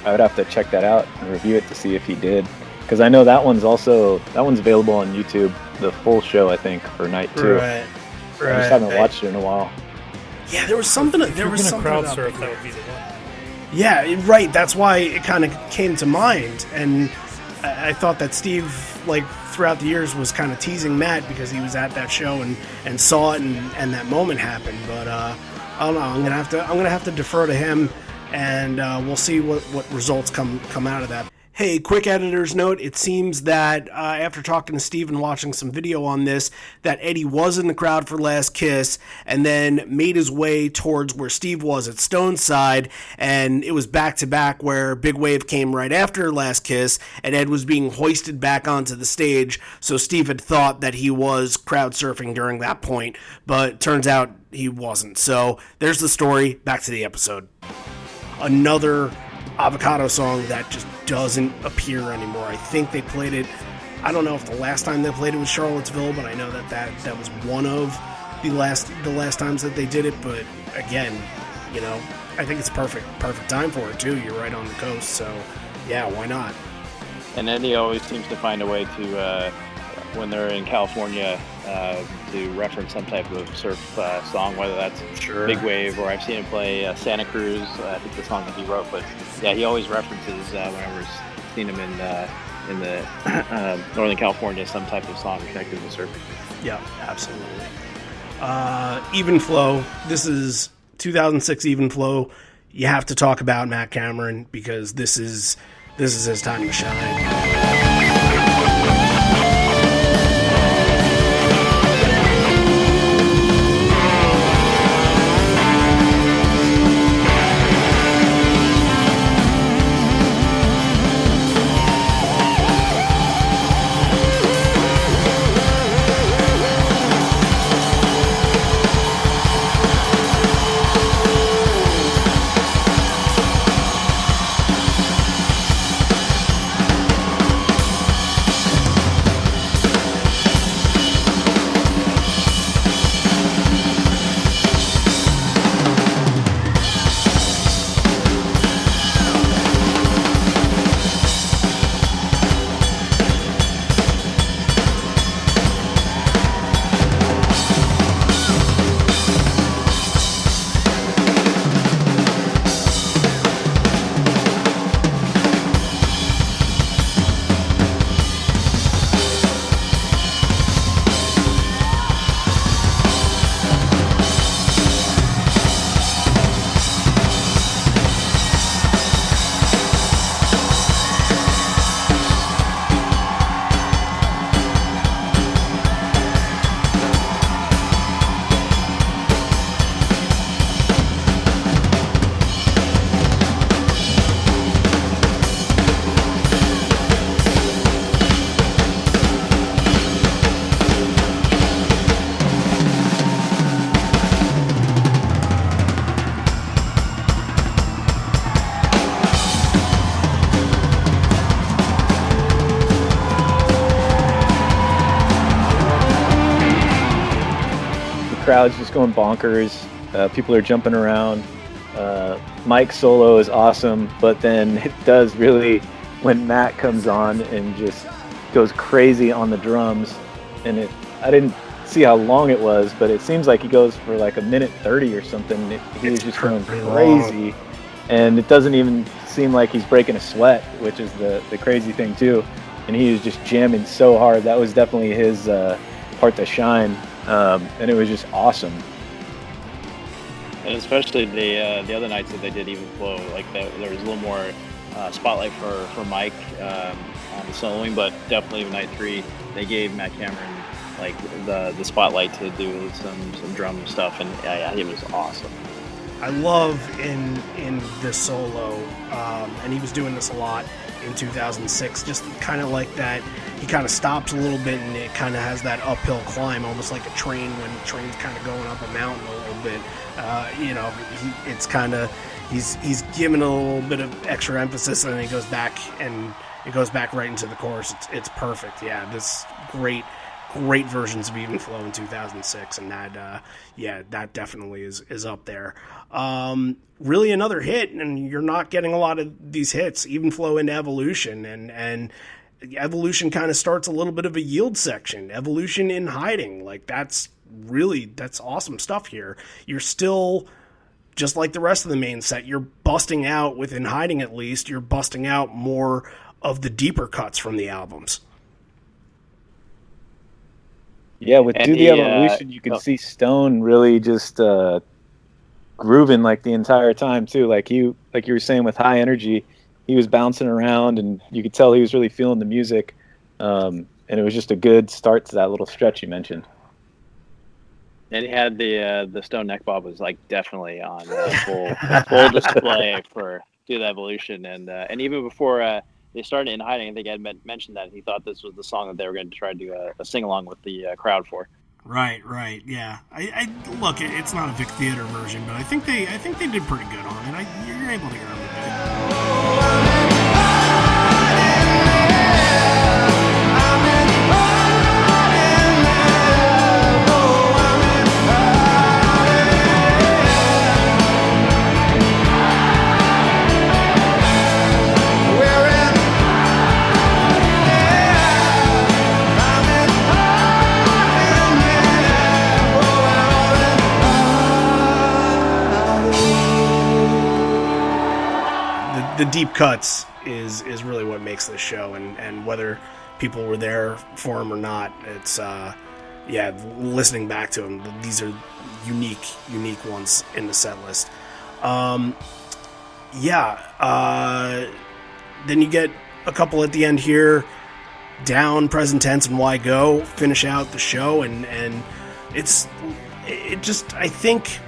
would have to check that out and review it to see if he did, because I know that one's available on YouTube, the full show, I think, for night 2. Right. I just haven't watched it in a while. Yeah, there was something. If you're gonna crowd surf, that would be the one. Yeah, right. That's why it kind of came to mind, and I thought that Steve, like throughout the years, was kind of teasing Matt because he was at that show and saw it, and that moment happened. But I don't know. I'm gonna have to defer to him, and we'll see what results come out of that. Hey, quick editor's note. It seems that after talking to Steve and watching some video on this, that Eddie was in the crowd for Last Kiss and then made his way towards where Steve was at Stone's side, and it was back-to-back where Big Wave came right after Last Kiss, and Ed was being hoisted back onto the stage, so Steve had thought that he was crowd surfing during that point, but turns out he wasn't. So there's the story. Back to the episode. Another Avocado song that just doesn't appear anymore. I think they played it, I don't know if the last time they played it was Charlottesville, but I know that was one of the last times that they did it. But again, I think it's perfect time for it too. You're right on the coast, so yeah, why not? And Eddie always seems to find a way to, when they're in California, to reference some type of surf song, whether that's Big Wave, or I've seen him play Santa Cruz. I think the song that he wrote, but yeah, he always references whenever he's seen him in the Northern California, some type of song connected to surfing. Yeah, absolutely. Even Flow. This is 2006 Even Flow. You have to talk about Matt Cameron because this is his time to shine. Crowd's just going bonkers. People are jumping around. Mike's solo is awesome, but then it does really, when Matt comes on and just goes crazy on the drums, and I didn't see how long it was, but it seems like he goes for like a minute 30 or something. He was just going crazy, and it doesn't even seem like he's breaking a sweat, which is the crazy thing too. And he was just jamming so hard. That was definitely his part to shine. And it was just awesome. And especially the other nights that they did Even Flow, like there was a little more spotlight for Mike on the soloing, but definitely with night 3, they gave Matt Cameron like the spotlight to do some drum stuff, and it was awesome. I love in this solo, and he was doing this a lot in 2006, just kind of like that. He kind of stops a little bit, and it kind of has that uphill climb, almost like a train when the train's kind of going up a mountain a little bit. It's kind of he's giving a little bit of extra emphasis, and then he goes back right into the chorus. It's perfect. Yeah, this great versions of Even Flow in 2006, and that definitely is up there. Really another hit, and you're not getting a lot of these hits. Even Flow into Evolution, and Evolution kind of starts a little bit of a yield section. Evolution in Hiding, like that's awesome stuff here. You're still, just like the rest of the main set, you're busting out, within Hiding at least, you're busting out more of the deeper cuts from the albums. Yeah, with Do the Evolution, you can see Stone really just grooving like the entire time too. Like you were saying, with High Energy, he was bouncing around, and you could tell he was really feeling the music. And it was just a good start to that little stretch you mentioned. And he had the Stone neck bob was like definitely on full display for Do the Evolution, and even before they started In Hiding, I think Ed mentioned that he thought this was the song that they were going to try to do a sing-along with the crowd for. Right, yeah. I look, it's not a Vic Theater version, but I think they did pretty good on it. You're able to hear them a bit. The deep cuts is really what makes this show, and whether people were there for them or not, it's listening back to them, these are unique ones in the set list. Then you get a couple at the end here, Down, Present Tense, and Why Go finish out the show, and I think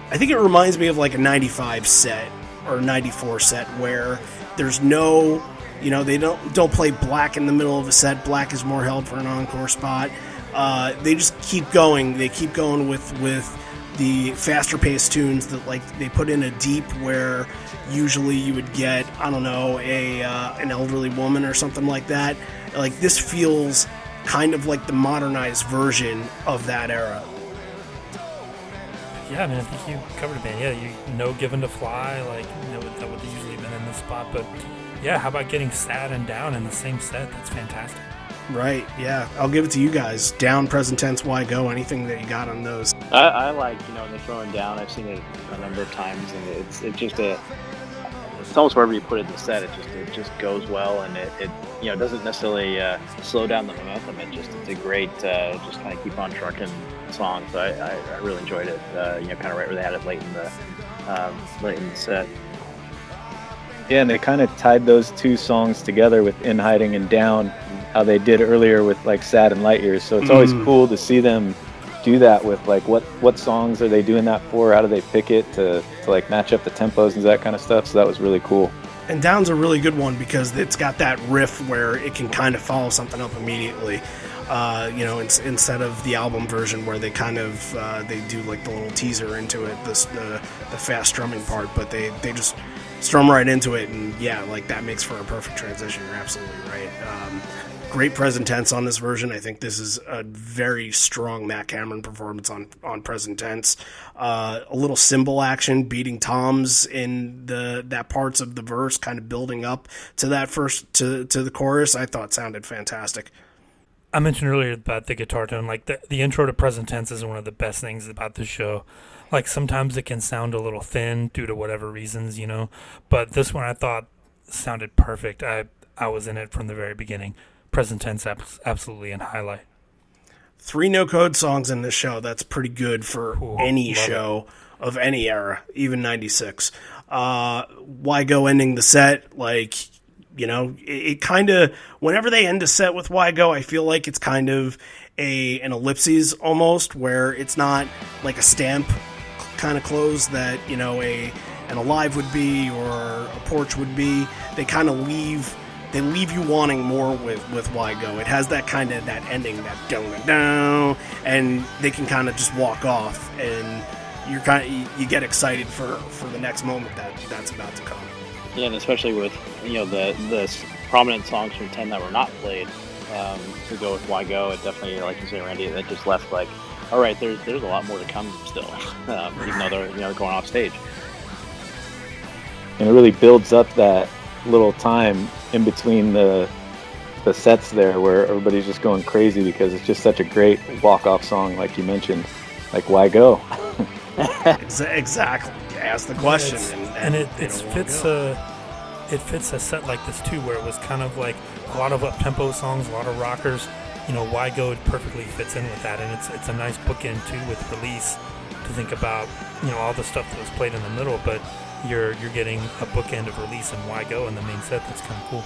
it reminds me of like a 95 set or 94 set, where there's no, they don't play Black in the middle of a set. Black is more held for an encore spot. They just keep going. They keep going with the faster paced tunes that, like, they put in a deep where usually you would get, I don't know, an elderly woman or something like that. Like, this feels kind of like the modernized version of that era. Yeah, I mean, I think you covered it, man. Yeah, Given to Fly, like, that would have usually been in this spot. But, yeah, how about getting Sad and Down in the same set? That's fantastic. Right, yeah. I'll give it to you guys. Down, Present Tense, Why Go? Anything that you got on those? I like, when they're throwing Down. I've seen it a number of times, and it's almost wherever you put it in the set, it just goes well, and it doesn't necessarily slow down the momentum. It's a great just kind of keep on trucking song. So I really enjoyed it. Kind of right where they had it late in the set. Yeah, and they kind of tied those two songs together with In Hiding and Down, how they did earlier with like Sad and Light Years. So it's always cool to see them do that with like what songs are they doing that for? How do they pick it to like match up the tempos and that kind of stuff? So that was really cool. And Down's a really good one because it's got that riff where it can kind of follow something up immediately. Instead of the album version where they kind of they do like the little teaser into it, the fast strumming part, but they just strum right into it, and like that makes for a perfect transition. You're absolutely right. Great present tense on this version. I think this is a very strong Matt Cameron performance on present tense. A little cymbal action, beating toms in that parts of the verse, kind of building up to that first to the chorus. I thought sounded fantastic. I mentioned earlier about the guitar tone. Like the intro to present tense is one of the best things about this show. Like sometimes it can sound a little thin due to whatever reasons, but this one I thought sounded perfect. I was in it from the very beginning. Present tense absolutely in highlight. 3 no-code songs in this show. That's pretty good for any show of any era, even 96. Why Go ending the set, like, You know, it kind of, whenever they end a set with Why Go, I feel like it's kind of an ellipses almost, where it's not like a stamp kind of close that, you know, an Alive would be or a Porch would be. They kind of leave you wanting more with Why Go. It has that kind of, that ending, that down, and they can kind of just walk off, and you get excited for the next moment that's about to come. Yeah, and especially with, you know, the prominent songs from 10 that were not played, to go with Why Go, it definitely, like you say, Randy, that just left like, all right, there's a lot more to come still, even though they're, you know, going off stage. And it really builds up that little time in between the sets there where everybody's just going crazy because it's just such a great walk-off song, like you mentioned, like Why Go? Exactly. Ask the question, it fits a set like this too, where it was kind of like a lot of up-tempo songs, a lot of rockers. You know, Why Go perfectly fits in with that, and it's a nice bookend too with Release to think about, you know, all the stuff that was played in the middle, but you're getting a bookend of Release and Why Go in the main set. That's kind of cool.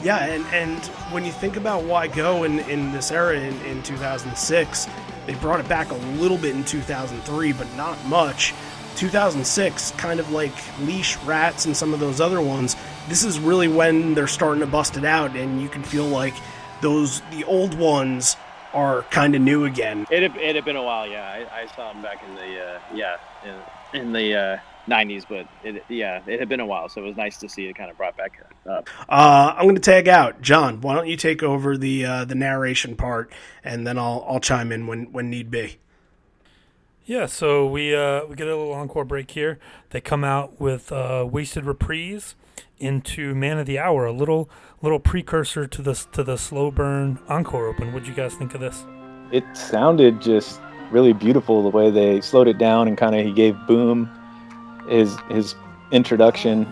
Yeah, and when you think about Why Go in this era in 2006, they brought it back a little bit in 2003, but not much. 2006, kind of like Leash, Rats, and some of those other ones, this is really when they're starting to bust it out, and you can feel like the old ones are kind of new again. It had been a while, yeah. I saw them back in the in the 90s, but it had been a while, so it was nice to see it kind of brought back up. I'm going to tag out. John, why don't you take over the narration part, and then I'll chime in when need be. Yeah, so we get a little encore break here. They come out with Wasted Reprise into Man of the Hour, a little precursor to the slow burn encore open. What'd you guys think of this? It sounded just really beautiful the way they slowed it down, and kind of he gave Boom his introduction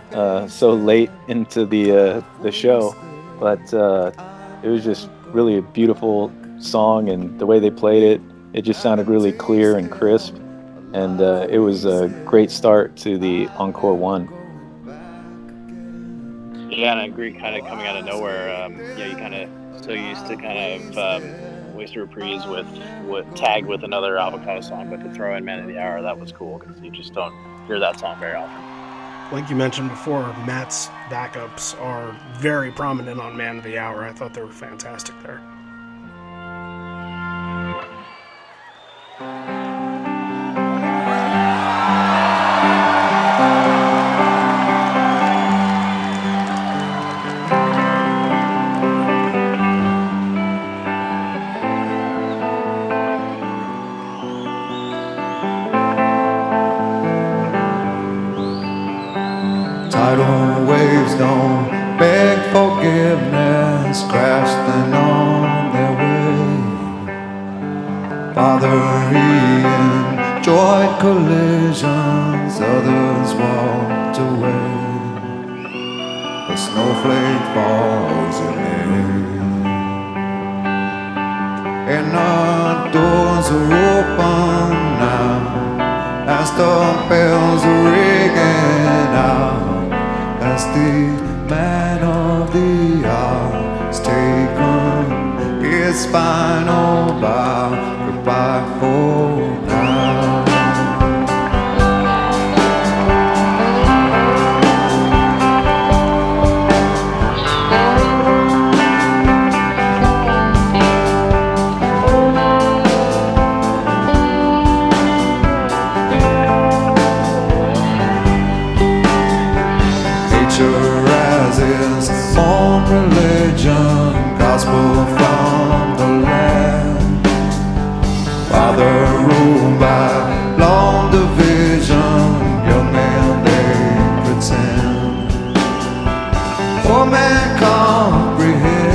so late into the show, but it was just really a beautiful song, and the way they played it just sounded really clear and crisp, and it was a great start to the encore one. Yeah, and I agree, kind of coming out of nowhere. You kind of so used to kind of Wasted Reprise with tagged with another Avocado song, but to throw in Man of the Hour, that was cool because you just don't hear that song very often. Like you mentioned before, Matt's backups are very prominent on Man of the Hour. I thought they were fantastic there. Tidal waves don't beg forgiveness, crash then on their way. Father, he enjoyed collisions, others walked away. A snowflake falls in air, and the doors are open now, as the bells are ringing out. As the man of the hour is taken, his final bow, goodbye for now. As his own religion, gospel from the land. Father ruled by long division, young men they pretend. Poor man comprehend,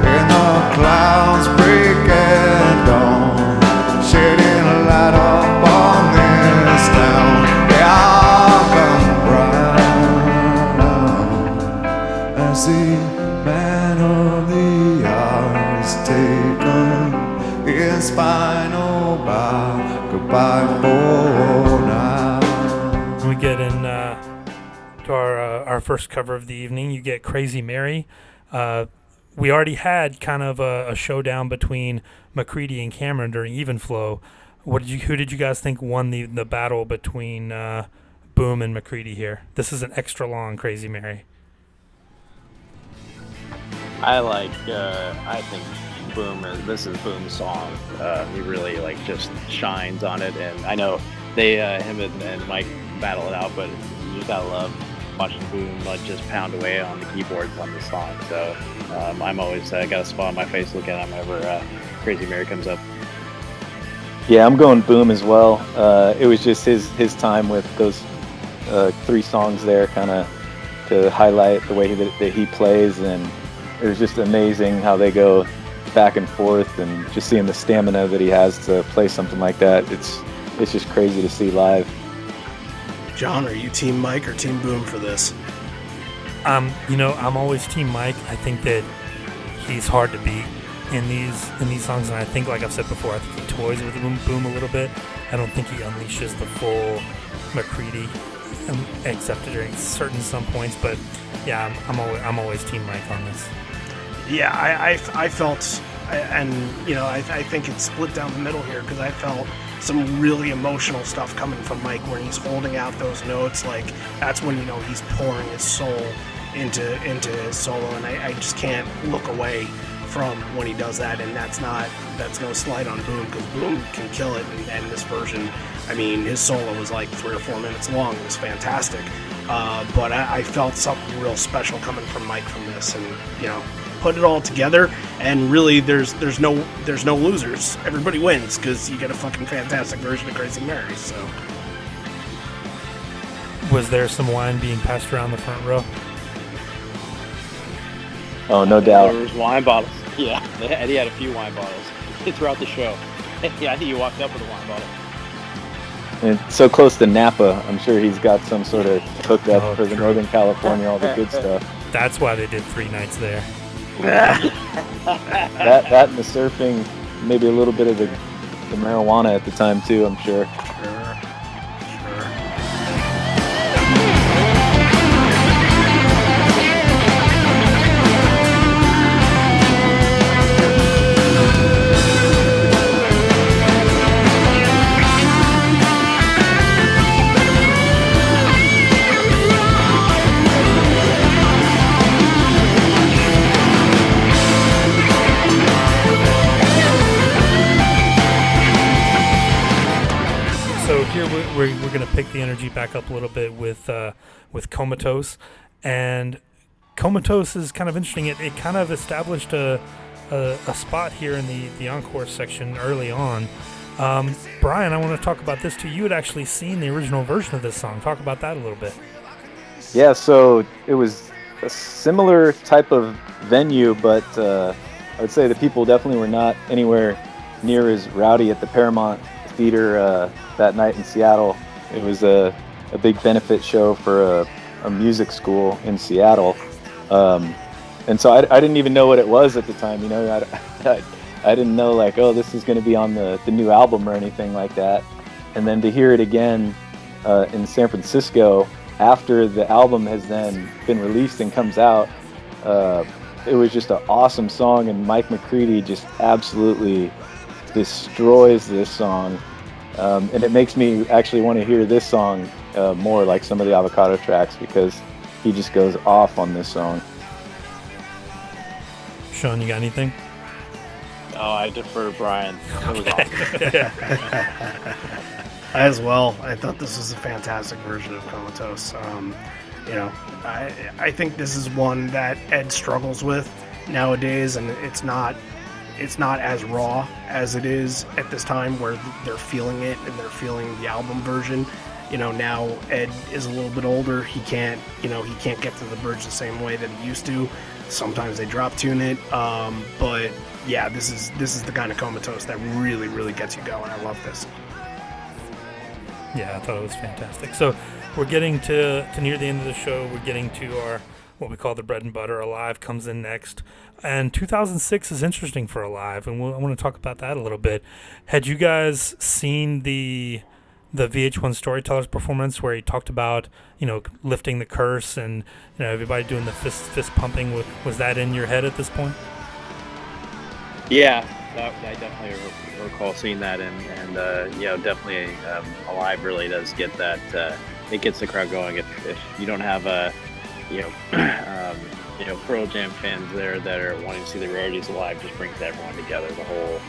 and the clouds break at dawn, shedding a light upon this town. As the man of the hour is taken, his final bow, goodbye for now. We get in first cover of the evening. You get Crazy Mary. We already had kind of a showdown between McCready and Cameron during Even Flow. Who did you guys think won the battle between Boom and McCready here? This is an extra long Crazy Mary. I think this is Boom's song. He really just shines on it, and I know they him and Mike battle it out, but you just gotta love watching Boom just pound away on the keyboards on the song. So I'm always got a spot on my face looking at him whenever Crazy Mary comes up. Yeah, I'm going Boom as well. It was just his time with those 3 songs there, kind of to highlight the way that he plays, and it was just amazing how they go back and forth, and just seeing the stamina that he has to play something like that. It's just crazy to see live. John, are you Team Mike or Team Boom for this? I'm always Team Mike. I think that he's hard to beat in these songs, and I think, like I've said before, I think he toys with Boom a little bit. I don't think he unleashes the full McCready, except during some points. But yeah, I'm always Team Mike on this. Yeah, I felt, and I think it's split down the middle here, because I felt some really emotional stuff coming from Mike when he's holding out those notes. Like, that's when he's pouring his soul into his solo, and I just can't look away from when he does that. And that's no slight on Boom, because Boom can kill it, and this version, I mean, his solo was like 3 or 4 minutes long. It was fantastic, but I felt something real special coming from Mike from this, and put it all together, and really there's no losers. Everybody wins, because you get a fucking fantastic version of Crazy Mary. So, was there some wine being passed around the front row? Oh, no doubt. There was wine bottles. Yeah, Eddie had a few wine bottles throughout the show. Yeah, I think he walked up with a wine bottle. And so close to Napa, I'm sure he's got some sort of hookup for the Northern California, all the good stuff. That's why they did 3 nights there. that and the surfing, maybe a little bit of the marijuana at the time too, I'm sure. We're going to pick the energy back up a little bit with Comatose, and Comatose is kind of interesting. It kind of established a spot here in the encore section early on. Brian, I want to talk about this too. You had actually seen the original version of this song. Talk about that a little bit. Yeah, so it was a similar type of venue, but I would say the people definitely were not anywhere near as rowdy at the Paramount Theater that night in Seattle. It was a big benefit show for a music school in Seattle, and so I didn't even know what it was at the time. I didn't know this is going to be on the new album or anything like that. And then to hear it again in San Francisco after the album has then been released and comes out, it was just an awesome song, and Mike McCready just absolutely destroys this song, and it makes me actually want to hear this song more, like some of the Avocado tracks, because he just goes off on this song. Sean, you got anything? Oh, I defer to Brian. It was awesome. As well, I thought this was a fantastic version of Comatose. I think this is one that Ed struggles with nowadays, and it's not as raw as it is at this time, where they're feeling it and they're feeling the album version. Now Ed is a little bit older. He can't get to the bridge the same way that he used to. Sometimes they drop tune it, but yeah, this is the kind of Comatose that really, really gets you going. I love this. Yeah, I thought it was fantastic. So we're getting to near the end of the show. We're getting to our what we call the bread and butter. Alive comes in next. And 2006 is interesting for Alive, and I want to talk about that a little bit. Had you guys seen the the VH1 Storytellers performance where he talked about, lifting the curse and, everybody doing the fist pumping. Was that in your head at this point? Yeah, I definitely recall seeing that, and definitely Alive really does get that. It gets the crowd going. If you don't have Pearl Jam fans there that are wanting to see the Rarities Alive, just brings everyone together, the whole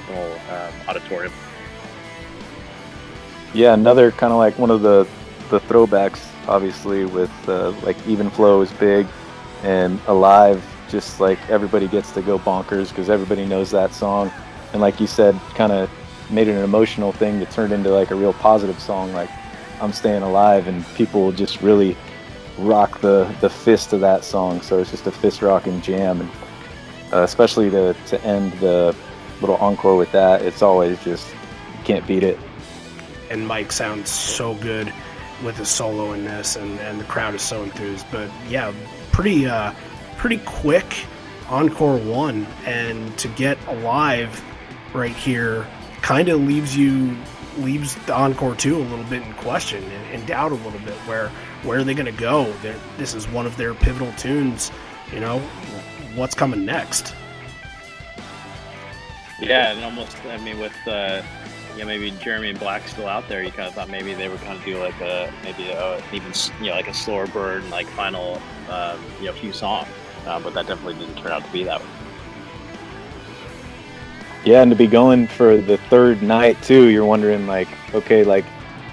auditorium. Yeah, another kind of like one of the throwbacks, obviously, with like Even Flow is big, and Alive, just like everybody gets to go bonkers because everybody knows that song. And like you said, kind of made it an emotional thing that turned into like a real positive song, like I'm Staying Alive, and people just really rock the fist of that song. So it's just a fist rocking jam, and especially to end the little encore with that, it's always just, you can't beat it. And Mike sounds so good with his solo in this, and the crowd is so enthused. But yeah, pretty quick encore one, and to get Alive right here kind of leaves the encore two a little bit in question, in doubt a little bit. Where are they going to go? This is one of their pivotal tunes. What's coming next? Yeah, and almost, with maybe Jeremy and Black still out there, you kind of thought maybe they were kind of do like like a slower burn, like final few songs, but that definitely didn't turn out to be that way. Yeah, and to be going for the third night too, you're wondering like, okay, like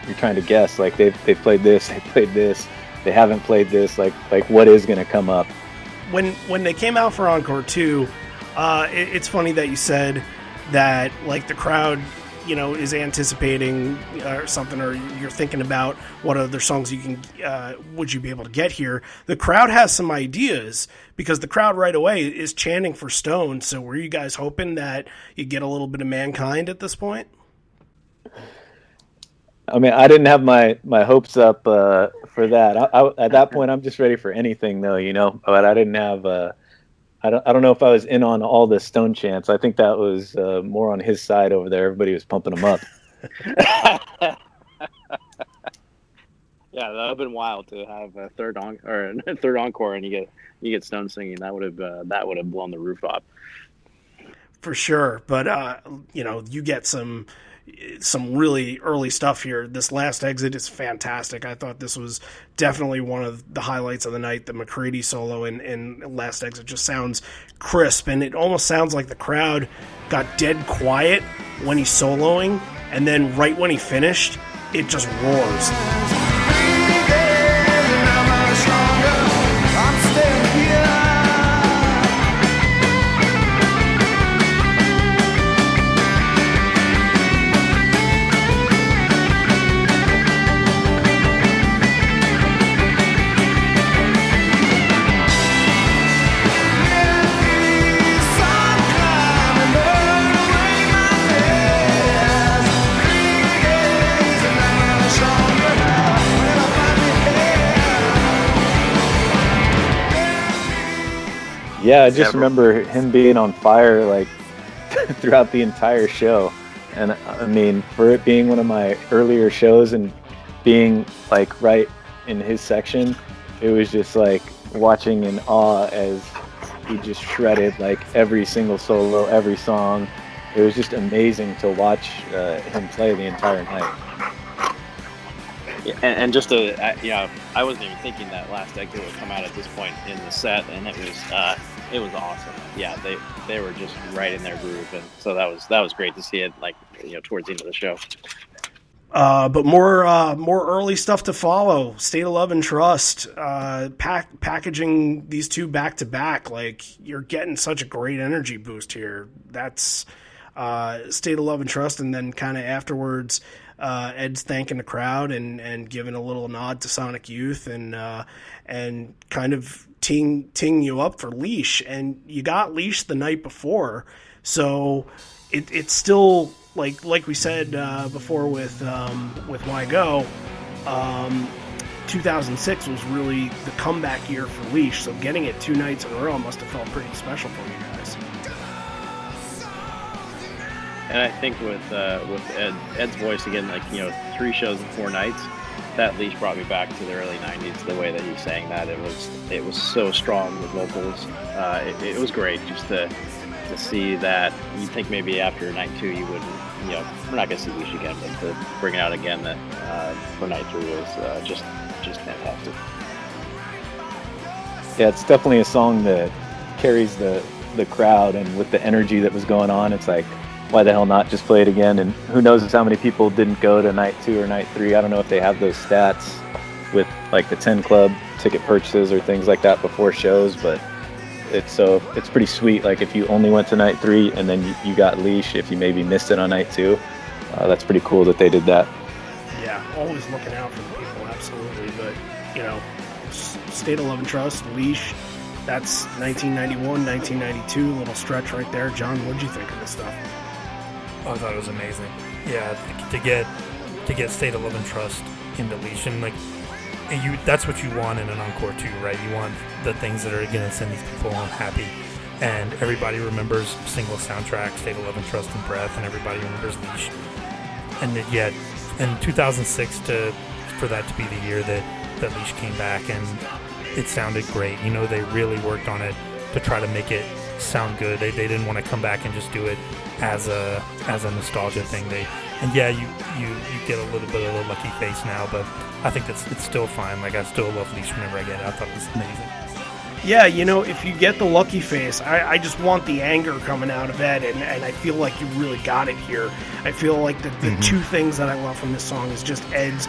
you're trying to guess, like they've played this, they haven't played this, like what is going to come up? When they came out for encore 2, it's funny that you said that like the crowd, is anticipating something, or you're thinking about what other songs you can would you be able to get here. The crowd has some ideas, because the crowd right away is chanting for Stone. So were you guys hoping that you get a little bit of Mankind at this point? I mean, I didn't have my hopes up for that. At that point, I'm just ready for anything, though, But I didn't have. I don't know if I was in on all the Stone chants. I think that was more on his side over there. Everybody was pumping him up. Yeah, that would have been wild to have a third encore, and you get Stone singing. That would have blown the roof off. For sure, but you get some really early stuff here. This last exit is fantastic. I thought this was definitely one of the highlights of the night. The McCready solo in last exit just sounds crisp, and it almost sounds like the crowd got dead quiet when he's soloing, and then right when he finished, it just roars. Yeah, I just remember him being on fire like throughout the entire show. And I mean, for it being one of my earlier shows and being like right in his section, it was just like watching in awe as he just shredded like every single solo, every song. It was just amazing to watch him play the entire night. Yeah, and just I wasn't even thinking that last exit would come out at this point in the set, and it was awesome. Yeah, they were just right in their groove, and so that was great to see it towards the end of the show. But more early stuff to follow. State of Love and Trust, packaging these two back to back, like you're getting such a great energy boost here. That's State of Love and Trust, and then kind of afterwards, Ed's thanking the crowd and giving a little nod to Sonic Youth and kind of teeing you up for Leash. And you got Leash the night before, so it's still like we said before with Why Go. 2006 was really the comeback year for Leash, so getting it 2 nights in a row must have felt pretty special for you guys. And I think with Ed's voice again, like 3 shows in 4 nights, that leash brought me back to the early '90s. The way that he sang that, it was so strong with vocals. It was great just to see that. You'd think maybe after night 2 you wouldn't, we're not gonna see leash again, but to bring it out again that for night 3 was just fantastic. Yeah, it's definitely a song that carries the crowd, and with the energy that was going on, it's like, why the hell not just play it again? And who knows how many people didn't go to night 2 or night 3. I don't know if they have those stats with like the 10 Club ticket purchases or things like that before shows, but it's pretty sweet. Like if you only went to night 3 and then you got leash, if you maybe missed it on night 2, that's pretty cool that they did that. Yeah, always looking out for the people, absolutely. But State of Love and Trust, leash, that's 1991, 1992, little stretch right there. John, what'd you think of this stuff? Oh, I thought it was amazing. Yeah, to get State of Love and Trust into leash, and that's what you want in an encore too, right? You want the things that are going to send these people home happy. And everybody remembers single soundtrack, State of Love and Trust and Breath, and everybody remembers leash. And yet, in 2006, for that to be the year that leash came back, and it sounded great. They really worked on it to try to make it sound good. They didn't want to come back and just do it as a nostalgia thing. You get a little bit of a lucky face now, but I think it's still fine. Like, I still love leash whenever I get it. I thought it was amazing. Yeah, if you get the lucky face, I just want the anger coming out of Ed, and I feel like you really got it here. I feel like the 2 things that I love from this song is just Ed's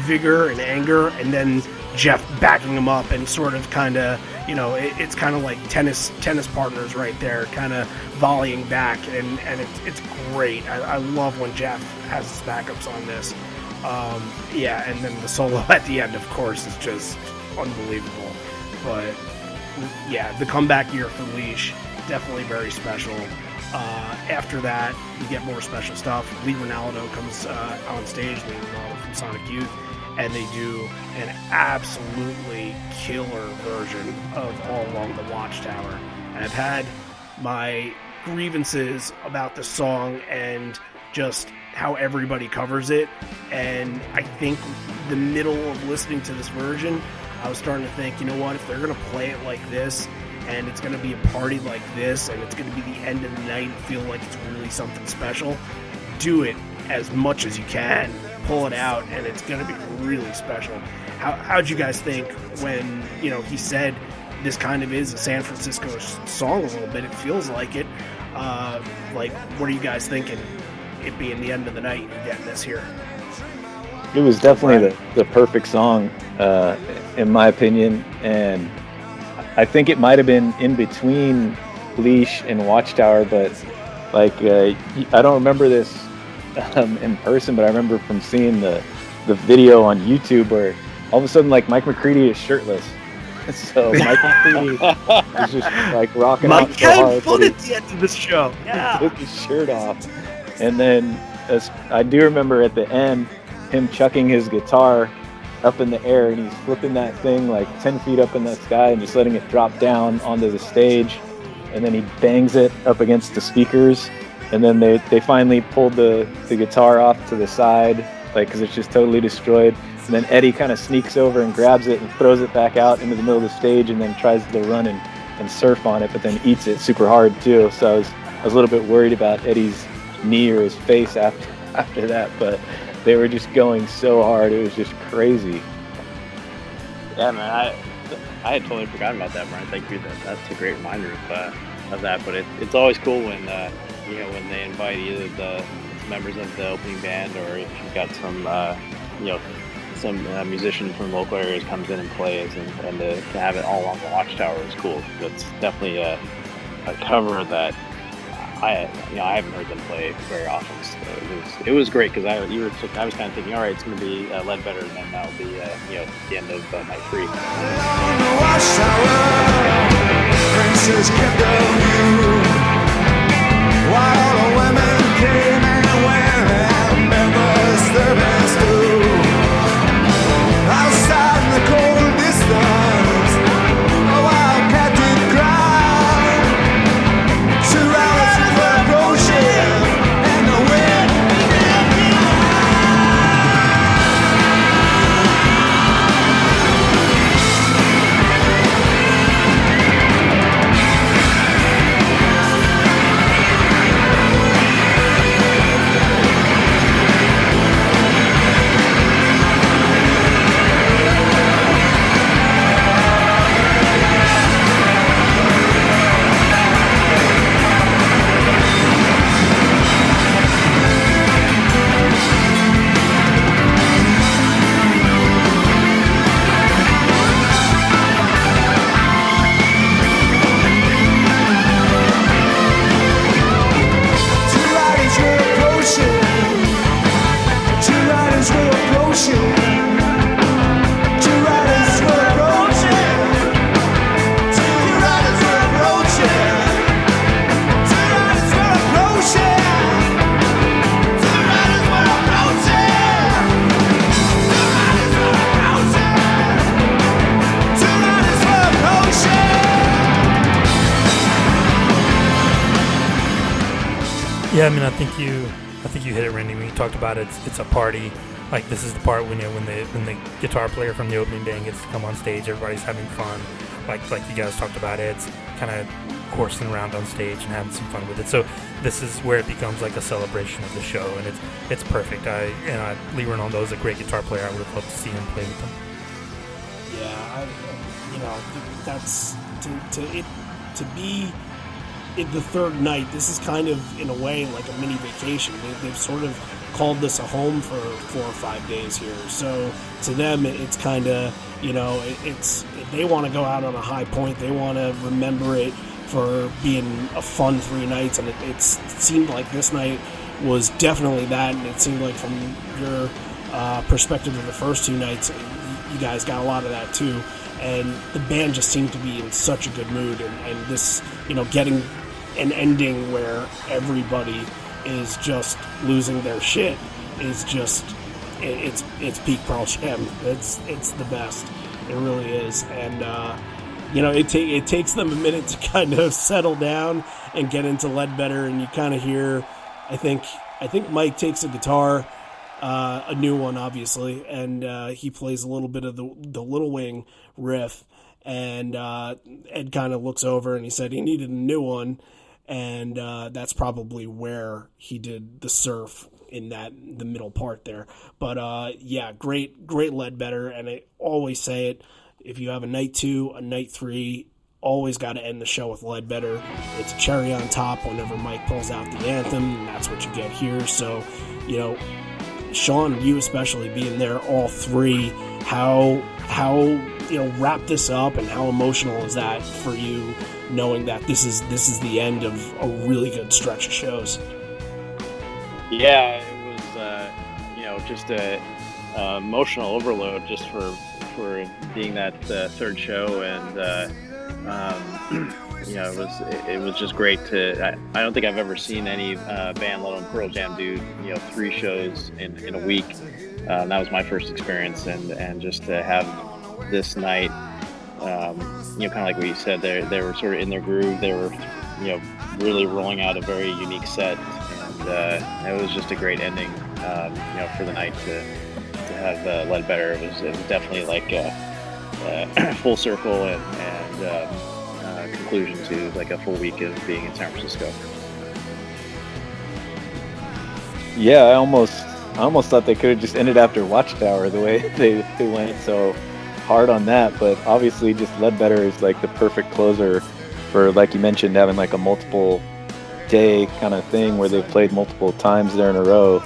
vigor and anger, and then Jeff backing him up and sort of kind of, it's kind of like tennis partners right there, kind of volleying back, and it's great. I love when Jeff has his backups on this. And then the solo at the end, of course, is just unbelievable. But yeah, the comeback year for leash, definitely very special. After that, you get more special stuff. Lee Ronaldo comes on stage, Lee Ronaldo from Sonic Youth, and they do an absolutely killer version of All Along the Watchtower. And I've had my grievances about the song and just how everybody covers it, and I think the middle of listening to this version, I was starting to think, if they're going to play it like this, and it's going to be a party like this, and it's going to be the end of the night and feel like it's really something special, do it as much as you can. Pull it out, and it's going to be really special. How'd you guys think when, he said this kind of is a San Francisco song a little bit? It feels like it. What are you guys thinking? It being the end of the night, you're getting this here. It was definitely the perfect song, in my opinion, and I think it might have been in between leash and Watchtower, but I don't remember this in person, but I remember from seeing the video on YouTube where all of a sudden Mike McCready is shirtless. So Mike McCready is just rocking out so hard. Fun at the end of this show. Yeah. He took his shirt off. And then I do remember at the end him chucking his guitar up in the air, and he's flipping that thing 10 feet up in the sky and just letting it drop down onto the stage. And then he bangs it up against the speakers. And then they finally pulled the guitar off to the side, because it's just totally destroyed. And then Eddie kind of sneaks over and grabs it and throws it back out into the middle of the stage, and then tries to run and surf on it, but then eats it super hard too. So I was a little bit worried about Eddie's knee or his face after that, but they were just going so hard. It was just crazy. Yeah, man, I had totally forgotten about that, Brian. Thank you. That's a great reminder of that. But it's always cool when when they invite either the members of the opening band, or if you've got some musician from local areas comes in and plays, and to have it All Along the Watchtower is cool. It's definitely a cover that I haven't heard them play very often. So it was great, because I was kind of thinking, all right, it's going to be Ledbetter, and then that'll be the end of night 3. While the women came and went, and members servants too. Outside in the cold distance, a wildcat did cry. Surrounded with approaching, and the Yeah, I mean, I think you hit it, Randy. When you talked about it's a party. Like, this is the part when the guitar player from the opening band gets to come on stage, everybody's having fun. Like you guys talked about, it's kind of coursing around on stage and having some fun with it. So this is where it becomes like a celebration of the show, and it's perfect. Lee Ronaldo is a great guitar player. I would have loved to see him play with them. Yeah, that's to be in the third night. This is kind of, in a way, like a mini vacation. They've sort of called this a home for 4 or 5 days here. So to them, it's kind of, it's they want to go out on a high point. They want to remember it for being a fun 3 nights, and it seemed like this night was definitely that. And it seemed like from your perspective of the first 2 nights, you guys got a lot of that too. And the band just seemed to be in such a good mood, and this, getting an ending where everybody is just losing their shit is just, it's peak Pearl Jam. It's the best. It really is. And it takes them a minute to kind of settle down and get into Ledbetter, and you kind of hear, I think Mike takes a guitar, a new one obviously, and he plays a little bit of the Little Wing riff, and Ed kind of looks over and he said he needed a new one, and that's probably where he did the surf in the middle part there. But yeah, great Ledbetter, and I always say it, if you have a night 2, a night 3, always got to end the show with Ledbetter. It's a cherry on top whenever Mike pulls out the anthem, and that's what you get here. So, Sean, you especially being there all 3, how wrap this up, and how emotional is that for you, knowing that this is the end of a really good stretch of shows? Yeah, it was just a emotional overload just for being that third show, and it was just great to. I don't think I've ever seen any band, let alone Pearl Jam, do 3 shows in a week. That was my first experience, and just to have this night, kind of like what you said, they were sort of in their groove. They were really rolling out a very unique set, and it was just a great ending for the night to have Ledbetter. It was definitely like a full circle and conclusion to like a full week of being in San Francisco. Yeah, I almost thought they could have just ended after Watchtower, the way they went so hard on that. But obviously, just Ledbetter is like the perfect closer for, like you mentioned, having like a multiple day kind of thing where they've played multiple times there in a row.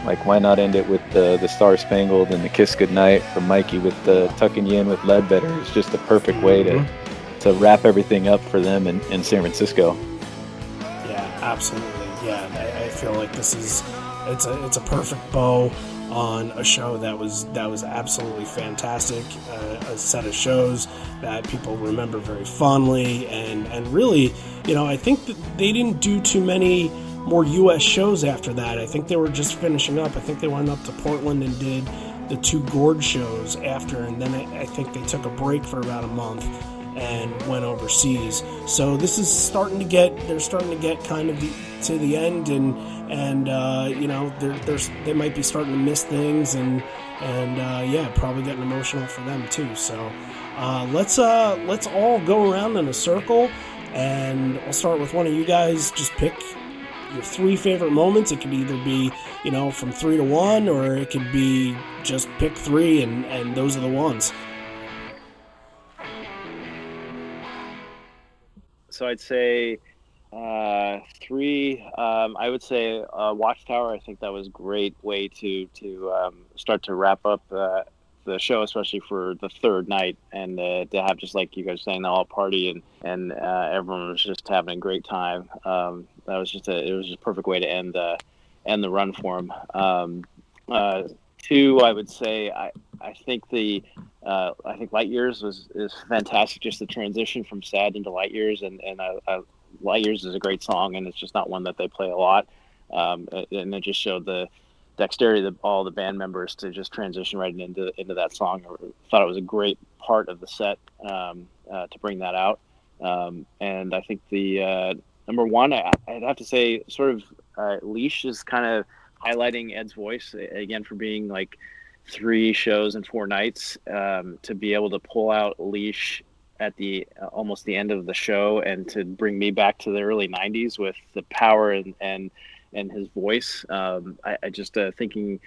Like, why not end it with the Star Spangled and the Kiss Goodnight from Mikey with the Tucking You In with Ledbetter? It's just the perfect way to wrap everything up for them in San Francisco. Yeah, absolutely. Yeah, I feel like it's a perfect bow on a show that was absolutely fantastic, a set of shows that people remember very fondly, and really, I think that they didn't do too many more U.S. shows after that. I think they were just finishing up. I think they went up to Portland and did the 2 Gorge shows after, and then I think they took a break for about a month and went overseas. So this is starting to get kind of to the end, and they might be starting to miss things, and yeah, probably getting emotional for them too. So let's all go around in a circle, and I'll start with one of you guys. Just pick your 3 favorite moments. It could either be from 3 to 1, or it could be just pick 3 and those are the ones. So I'd say 3. I would say Watchtower. I think that was a great way to start to wrap up the show, especially for the third night, and to have, just like you guys were saying, the all party and everyone was just having a great time. That was it was just a perfect way to end the run for them. 2, I would say I think Light Years is fantastic. Just the transition from Sad into Light Years, and Light Years is a great song, and it's just not one that they play a lot. And it just showed the dexterity of all the band members to just transition right into that song. I thought it was a great part of the set to bring that out. And I think the number 1, I'd have to say, sort of Leash is kind of highlighting Ed's voice again for being like 3 shows and 4 nights, to be able to pull out Leash at the almost the end of the show and to bring me back to the early 90s with the power and his voice. I just thinking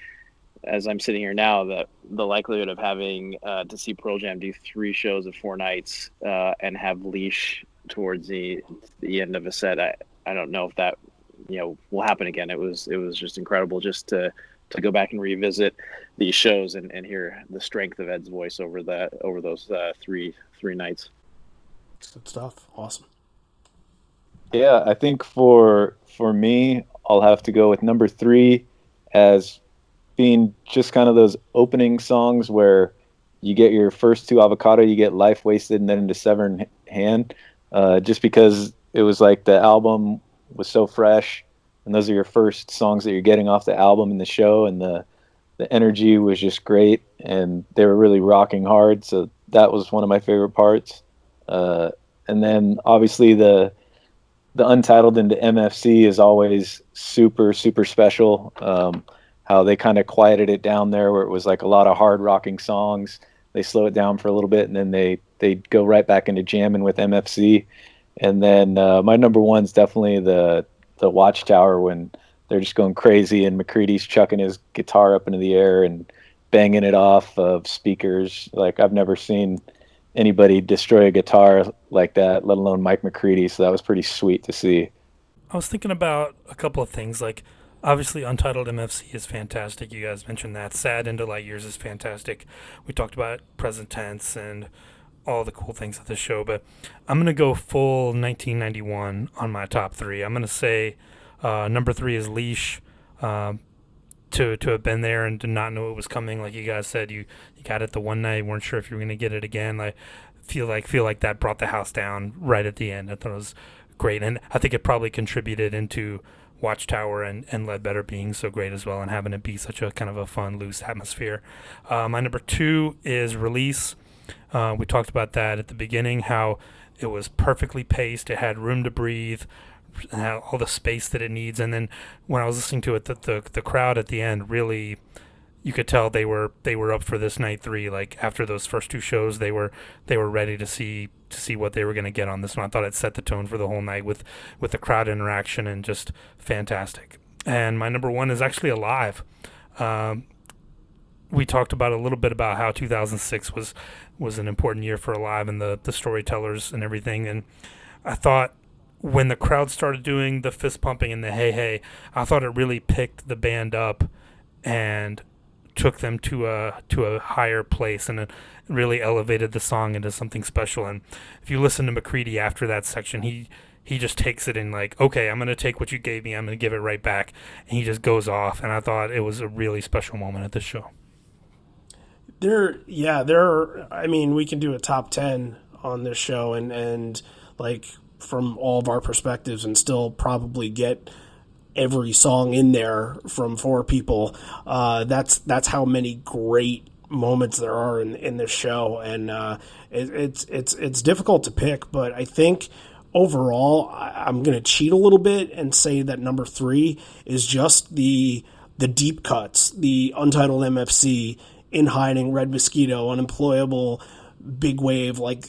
as I'm sitting here now that the likelihood of having to see Pearl Jam do 3 shows of 4 nights and have Leash towards the end of a set, I don't know if that will happen again. It was just incredible just to go back and revisit these shows and hear the strength of Ed's voice over those three nights. Good stuff. Awesome. Yeah, I think for me, I'll have to go with number 3 as being just kind of those opening songs where you get your first 2 Avocado, you get Life Wasted, and then into Severed Hand, just because it was like the album was so fresh, and those are your first songs that you're getting off the album in the show, and the energy was just great, and they were really rocking hard, so that was one of my favorite parts. And then obviously the Untitled into MFC is always super, super special. How they kind of quieted it down there where it was like a lot of hard rocking songs. They slow it down for a little bit, and then they go right back into jamming with MFC. And then my number 1's definitely the Watchtower when they're just going crazy and McCready's chucking his guitar up into the air and banging it off of speakers. Like, I've never seen anybody destroy a guitar like that, let alone Mike McCready. So that was pretty sweet to see. I was thinking about a couple of things. Like, obviously, Untitled MFC is fantastic. You guys mentioned that. Sad Into Light Years is fantastic. We talked about Present Tense and all the cool things of the show. But I'm going to go full 1991 on my top 3. I'm going to say number 3 is Leash. To have been there and to not know it was coming, like you guys said, you got it the one night, weren't sure if you were going to get it again. Like feel like that brought the house down right at the end. I thought it was great, and I think it probably contributed into Watchtower and Ledbetter being so great as well, and having it be such a kind of a fun, loose atmosphere. My number 2 is Release. We talked about that at the beginning, how it was perfectly paced, it had room to breathe, and had all the space that it needs. And then when I was listening to it, the crowd at the end, really, you could tell they were up for this night 3. Like, after those first 2 shows, they were ready to see what they were going to get on this one. I thought it set the tone for the whole night with the crowd interaction, and just fantastic. And my number 1 is actually Alive. We talked about a little bit about how 2006 was an important year for Alive and the storytellers and everything. And I thought, when the crowd started doing the fist pumping and the hey hey, I thought it really picked the band up and took them to a higher place, and it really elevated the song into something special. And if you listen to McCready after that section, he just takes it in like, okay, I'm going to take what you gave me, I'm going to give it right back, and he just goes off. And I thought it was a really special moment at this show. I mean, we can do a top 10 on this show and like from all of our perspectives and still probably get every song in there from 4 people. That's how many great moments there are in this show, and it's difficult to pick, but I think overall I'm going to cheat a little bit and say that number 3 is just the deep cuts, the Untitled MFC, In Hiding, Red Mosquito, Unemployable, Big Wave, like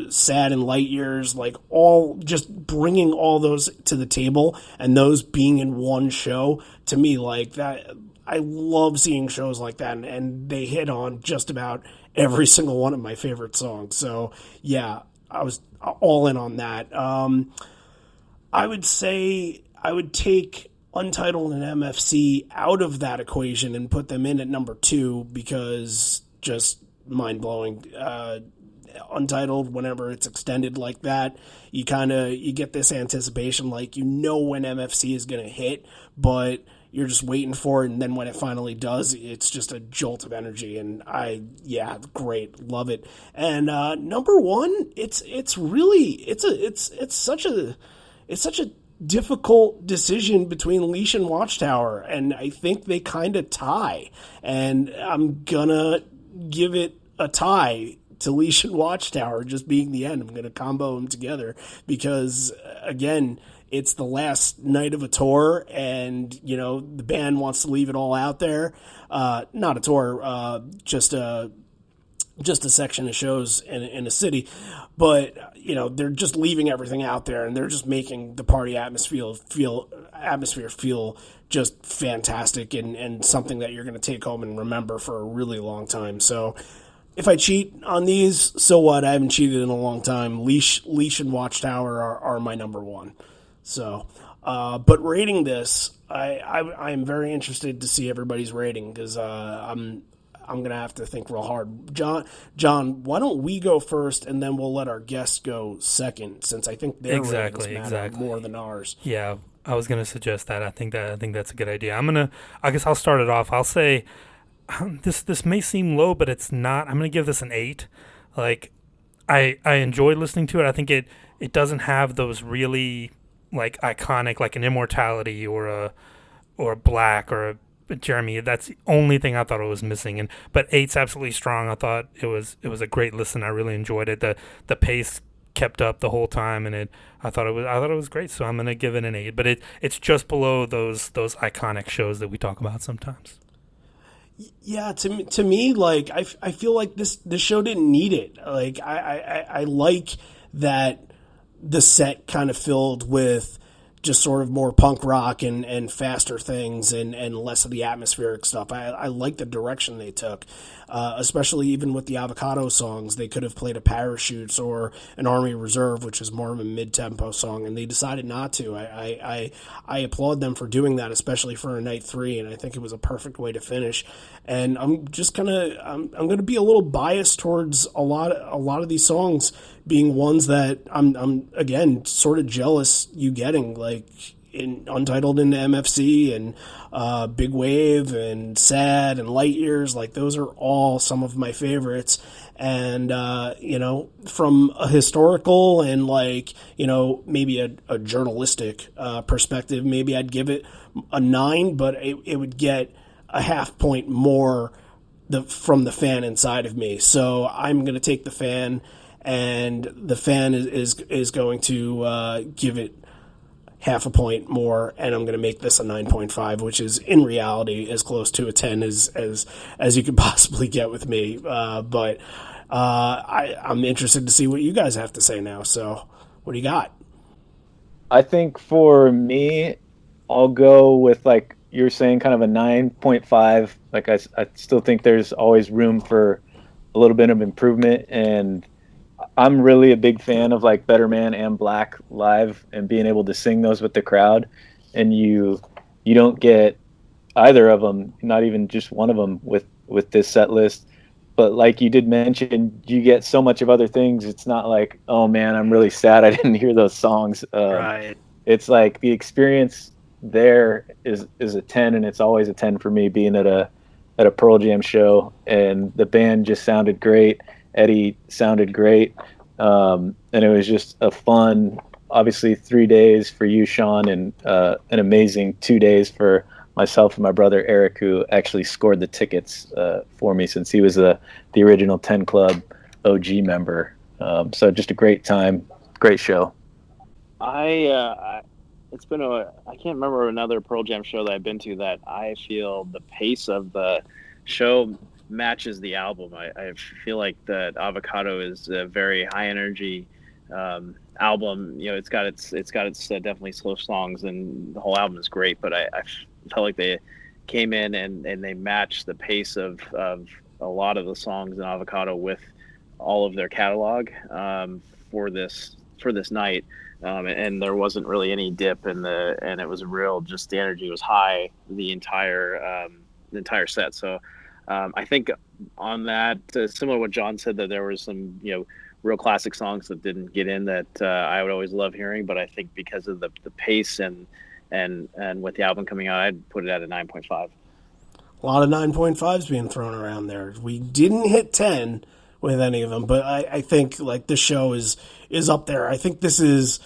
Sad and Light Years, like all just bringing all those to the table and those being in one show. To me, like that, I love seeing shows like that, and they hit on just about every single one of my favorite songs. So yeah, I was all in on that. I would say I would take Untitled and MFC out of that equation and put them in at number 2, because just mind-blowing. Untitled, whenever it's extended like that, you get this anticipation, like when MFC is going to hit, but you're just waiting for it, and then when it finally does, it's just a jolt of energy, and great, love it. And number 1, it's such a difficult decision between Leash and Watchtower, and I think they kind of tie, and I'm gonna give it a tie to Leash and Watchtower just being the end. I'm gonna combo them together because, again, it's the last night of a tour, and the band wants to leave it all out there. Not a tour, just a section of shows in a city, but they're just leaving everything out there, and they're just making the party atmosphere feel just fantastic, and something that you're going to take home and remember for a really long time. So if I cheat on these, so what? I haven't cheated in a long time. Leash and Watchtower are my number one. So, but rating this, I'm very interested to see everybody's rating, because I'm going to have to think real hard. John, why don't we go first, and then we'll let our guests go second, since I think their ratings matter more than ours. Yeah, I was going to suggest that. I think that's a good idea. I guess I'll start it off. I'll say this may seem low, but it's not. I'm going to give this an 8. Like, I enjoyed listening to it. I think it doesn't have those really like iconic, like an Immortality or a Black or a Jeremy. That's the only thing I thought it was missing. But 8's absolutely strong. I thought it was a great listen. I really enjoyed it. The pace kept up the whole time, and I thought it was great. So I'm gonna give it an 8. But it's just below those iconic shows that we talk about sometimes. Yeah, to me, like I feel like this show didn't need it. Like I like that the set kind of filled with just sort of more punk rock and faster things and less of the atmospheric stuff. I like the direction they took, especially even with the Avocado songs. They could have played a Parachutes or an Army Reserve, which is more of a mid-tempo song, and they decided not to. I applaud them for doing that, especially for a night 3, and I think it was a perfect way to finish. And I'm just I'm gonna be a little biased towards a lot of these songs being ones that I'm again sort of jealous you getting, like in Untitled into MFC and Big Wave and Sad and Light Years. Like, those are all some of my favorites. And from a historical and maybe a journalistic perspective, maybe I'd give it a 9, but it would get a half point more from the fan inside of me. So I'm going to take the fan, and the fan is going to give it half a point more, and I'm going to make this a 9.5, which is in reality as close to a 10 as you could possibly get with me. But I'm interested to see what you guys have to say now. So what do you got? I think for me, I'll go with, like you're saying, kind of a 9.5. Like, I still think there's always room for a little bit of improvement, and I'm really a big fan of like Better Man and Black live and being able to sing those with the crowd. And you don't get either of them, not even just one of them with this set list. But like you did mention, you get so much of other things. It's not like, oh man, I'm really sad I didn't hear those songs. Right. It's like the experience there is a 10, and it's always a 10 for me, being at a Pearl Jam show, and the band just sounded great. Eddie sounded great, and it was just a fun, obviously 3 days for you, Sean, and an amazing 2 days for myself and my brother Eric, who actually scored the tickets for me, since he was the original 10 Club OG member. So just a great time, great show. It's been I can't remember another Pearl Jam show that I've been to that I feel the pace of the show matches the album. I feel like that Avocado is a very high energy album. It's got its definitely slow songs, and the whole album is great. But I felt like they came in and they matched the pace of a lot of the songs in Avocado with all of their catalog for this night. And there wasn't really any dip and it was real, just the energy was high the entire set. So I think on that, similar to what John said, that there was some real classic songs that didn't get in that I would always love hearing, but I think because of the pace and with the album coming out, I'd put it at a 9.5. A lot of 9.5s being thrown around there. We didn't hit 10 with any of them, but I think like this show is up there. I think this is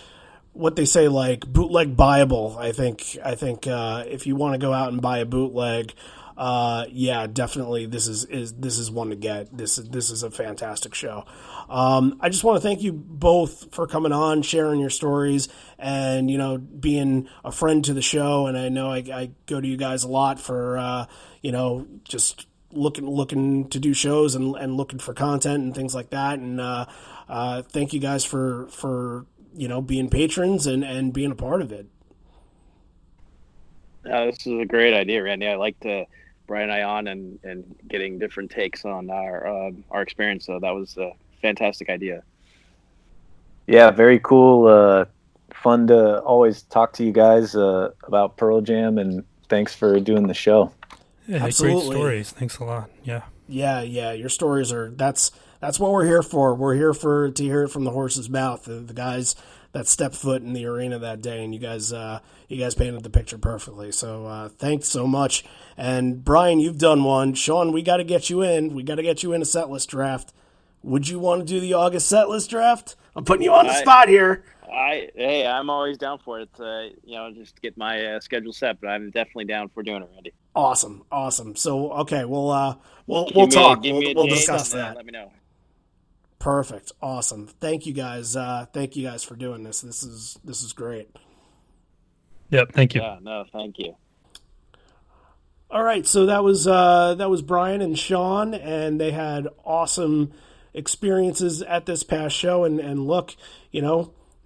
what they say, like bootleg buyable. I think if you want to go out and buy a bootleg, yeah, definitely this is one to get. This is a fantastic show. I just want to thank you both for coming on, sharing your stories, and being a friend to the show. And I know I go to you guys a lot for just looking to do shows and looking for content and things like that. And thank you guys for being patrons and being a part of it. This is a great idea, Randy. I like to Brian and I on and getting different takes on our experience. So that was a fantastic idea. Yeah, very cool. Fun to always talk to you guys about Pearl Jam, and thanks for doing the show. Yeah, Absolutely. Great stories. Thanks a lot. Yeah. Yeah. Your stories that's what we're here for. We're here to hear it from the horse's mouth. The guys that stepped foot in the arena that day, and you guys painted the picture perfectly. So thanks so much. And Brian, you've done one. Sean, we got to get you in. We got to get you in a set list draft. Would you want to do the August set list draft? I'm putting you on the spot here. I'm always down for it. Just get my schedule set, but I'm definitely down for doing it, Randy. Awesome. So okay, we'll talk. We'll discuss that. Let me know. Perfect. Awesome. Thank you guys. Thank you guys for doing this. This is great. Yep. Thank you. Yeah. No. Thank you. All right. So that was Brian and Sean, and they had awesome experiences at this past show. And look,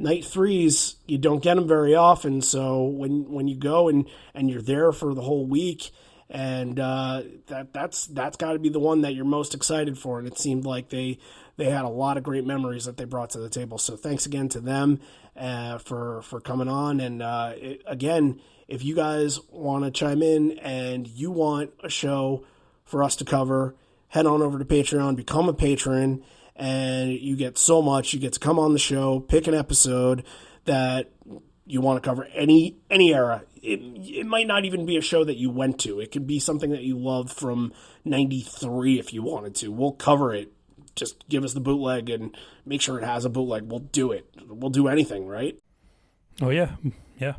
night threes, you don't get them very often. So when you go and you're there for the whole week, and that's got to be the one that you're most excited for. And it seemed like they had a lot of great memories that they brought to the table. So thanks again to them for coming on. And again, if you guys want to chime in and you want a show for us to cover, head on over to Patreon, become a patron, and you get so much. You get to come on the show, pick an episode that you want to cover, any era. It might not even be a show that you went to. It could be something that you loved from '93 if you wanted to. We'll cover it. Just give us the bootleg and make sure it has a bootleg. We'll do it. We'll do anything, right? Oh, yeah. Yeah.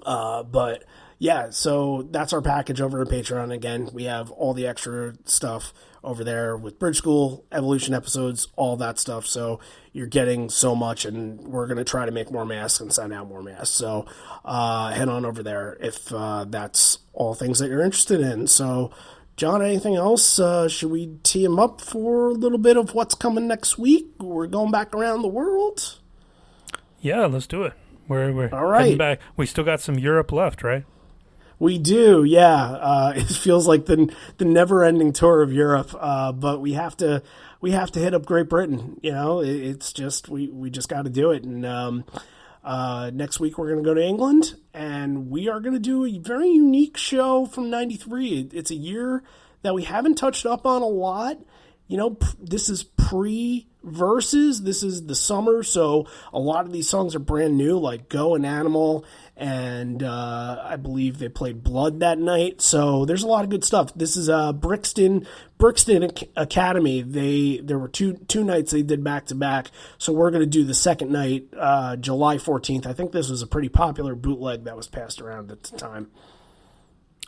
But yeah, so that's our package over on Patreon. Again, we have all the extra stuff over there with Bridge School, Evolution episodes, all that stuff. So you're getting so much, and we're going to try to make more masks and send out more masks. So head on over there if that's all things that you're interested in. So, John, anything else? Should we tee him up for a little bit of what's coming next week? We're going back around the world. Yeah, let's do it. We're all right. Heading back. We still got some Europe left, right? We do, yeah. It feels like the never-ending tour of Europe, but we have to hit up Great Britain. It's just we just got to do it. And next week we're going to go to England, and we are going to do a very unique show from '93. It's a year that we haven't touched up on a lot. This is pre-verses. This is the summer, so a lot of these songs are brand new, like Go and Animal, and I believe they played Blood that night. So there's a lot of good stuff. This is Brixton Academy. There were two nights they did back-to-back, so we're going to do the second night, July 14th. I think this was a pretty popular bootleg that was passed around at the time.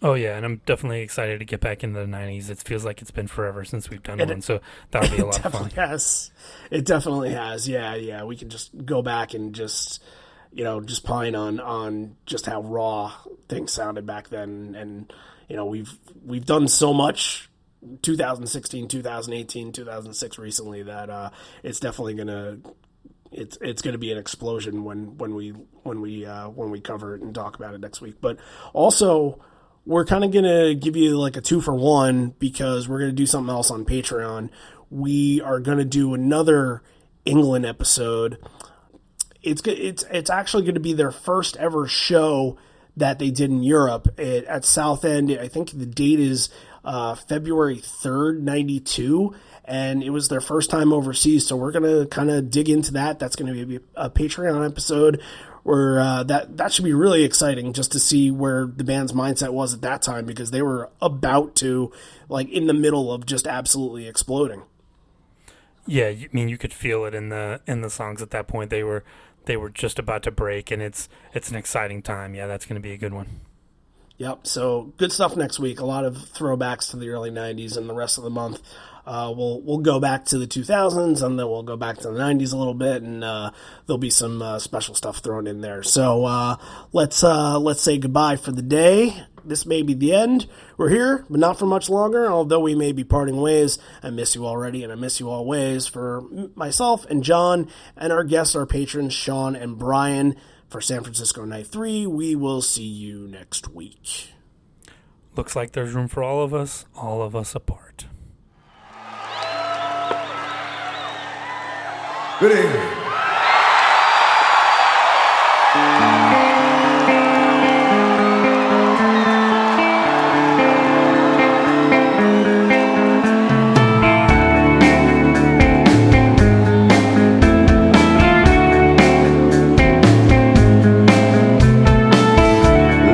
Oh, yeah, and I'm definitely excited to get back into the 90s. It feels like it's been forever since we've done one, so that'll be a lot of fun. It definitely has. Yeah. We can just go back and just pine on just how raw things sounded back then. And, we've done so much 2016, 2018, 2006 recently that it's definitely going to it's going to be an explosion when we cover it and talk about it next week. But also, we're kind of going to give you like a 2-for-1 because we're going to do something else on Patreon. We are going to do another England episode. It's actually going to be their first ever show that they did in Europe at Southend. I think the date is February 3rd, 92, and it was their first time overseas. So we're going to kind of dig into that. That's going to be a Patreon episode where that should be really exciting just to see where the band's mindset was at that time, because they were about to, like, in the middle of just absolutely exploding. Yeah, I mean, you could feel it in the songs at that point. They were just about to break, and it's an exciting time. Yeah, that's going to be a good one. Yep. So good stuff next week. A lot of throwbacks to the early 90s, and the rest of the month we'll go back to the 2000s, and then we'll go back to the 90s a little bit, and there'll be some special stuff thrown in there. So let's say goodbye for the day. This may be the end. We're here, but not for much longer, although we may be parting ways. I miss you already, and I miss you always. For myself and John and our guests, our patrons, Sean and Brian, for San Francisco Night 3, we will see you next week. Looks like there's room for all of us apart. Good evening.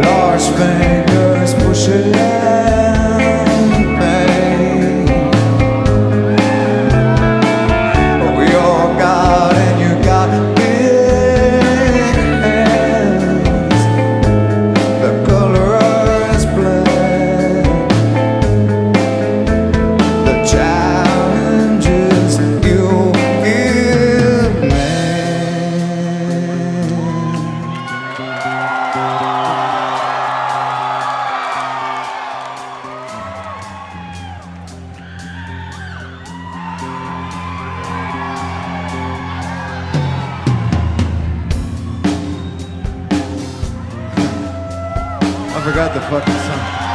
Large fingers pushing pain. We all got, and you got big hands. The color is black. The challenges you give me. I forgot the fucking song.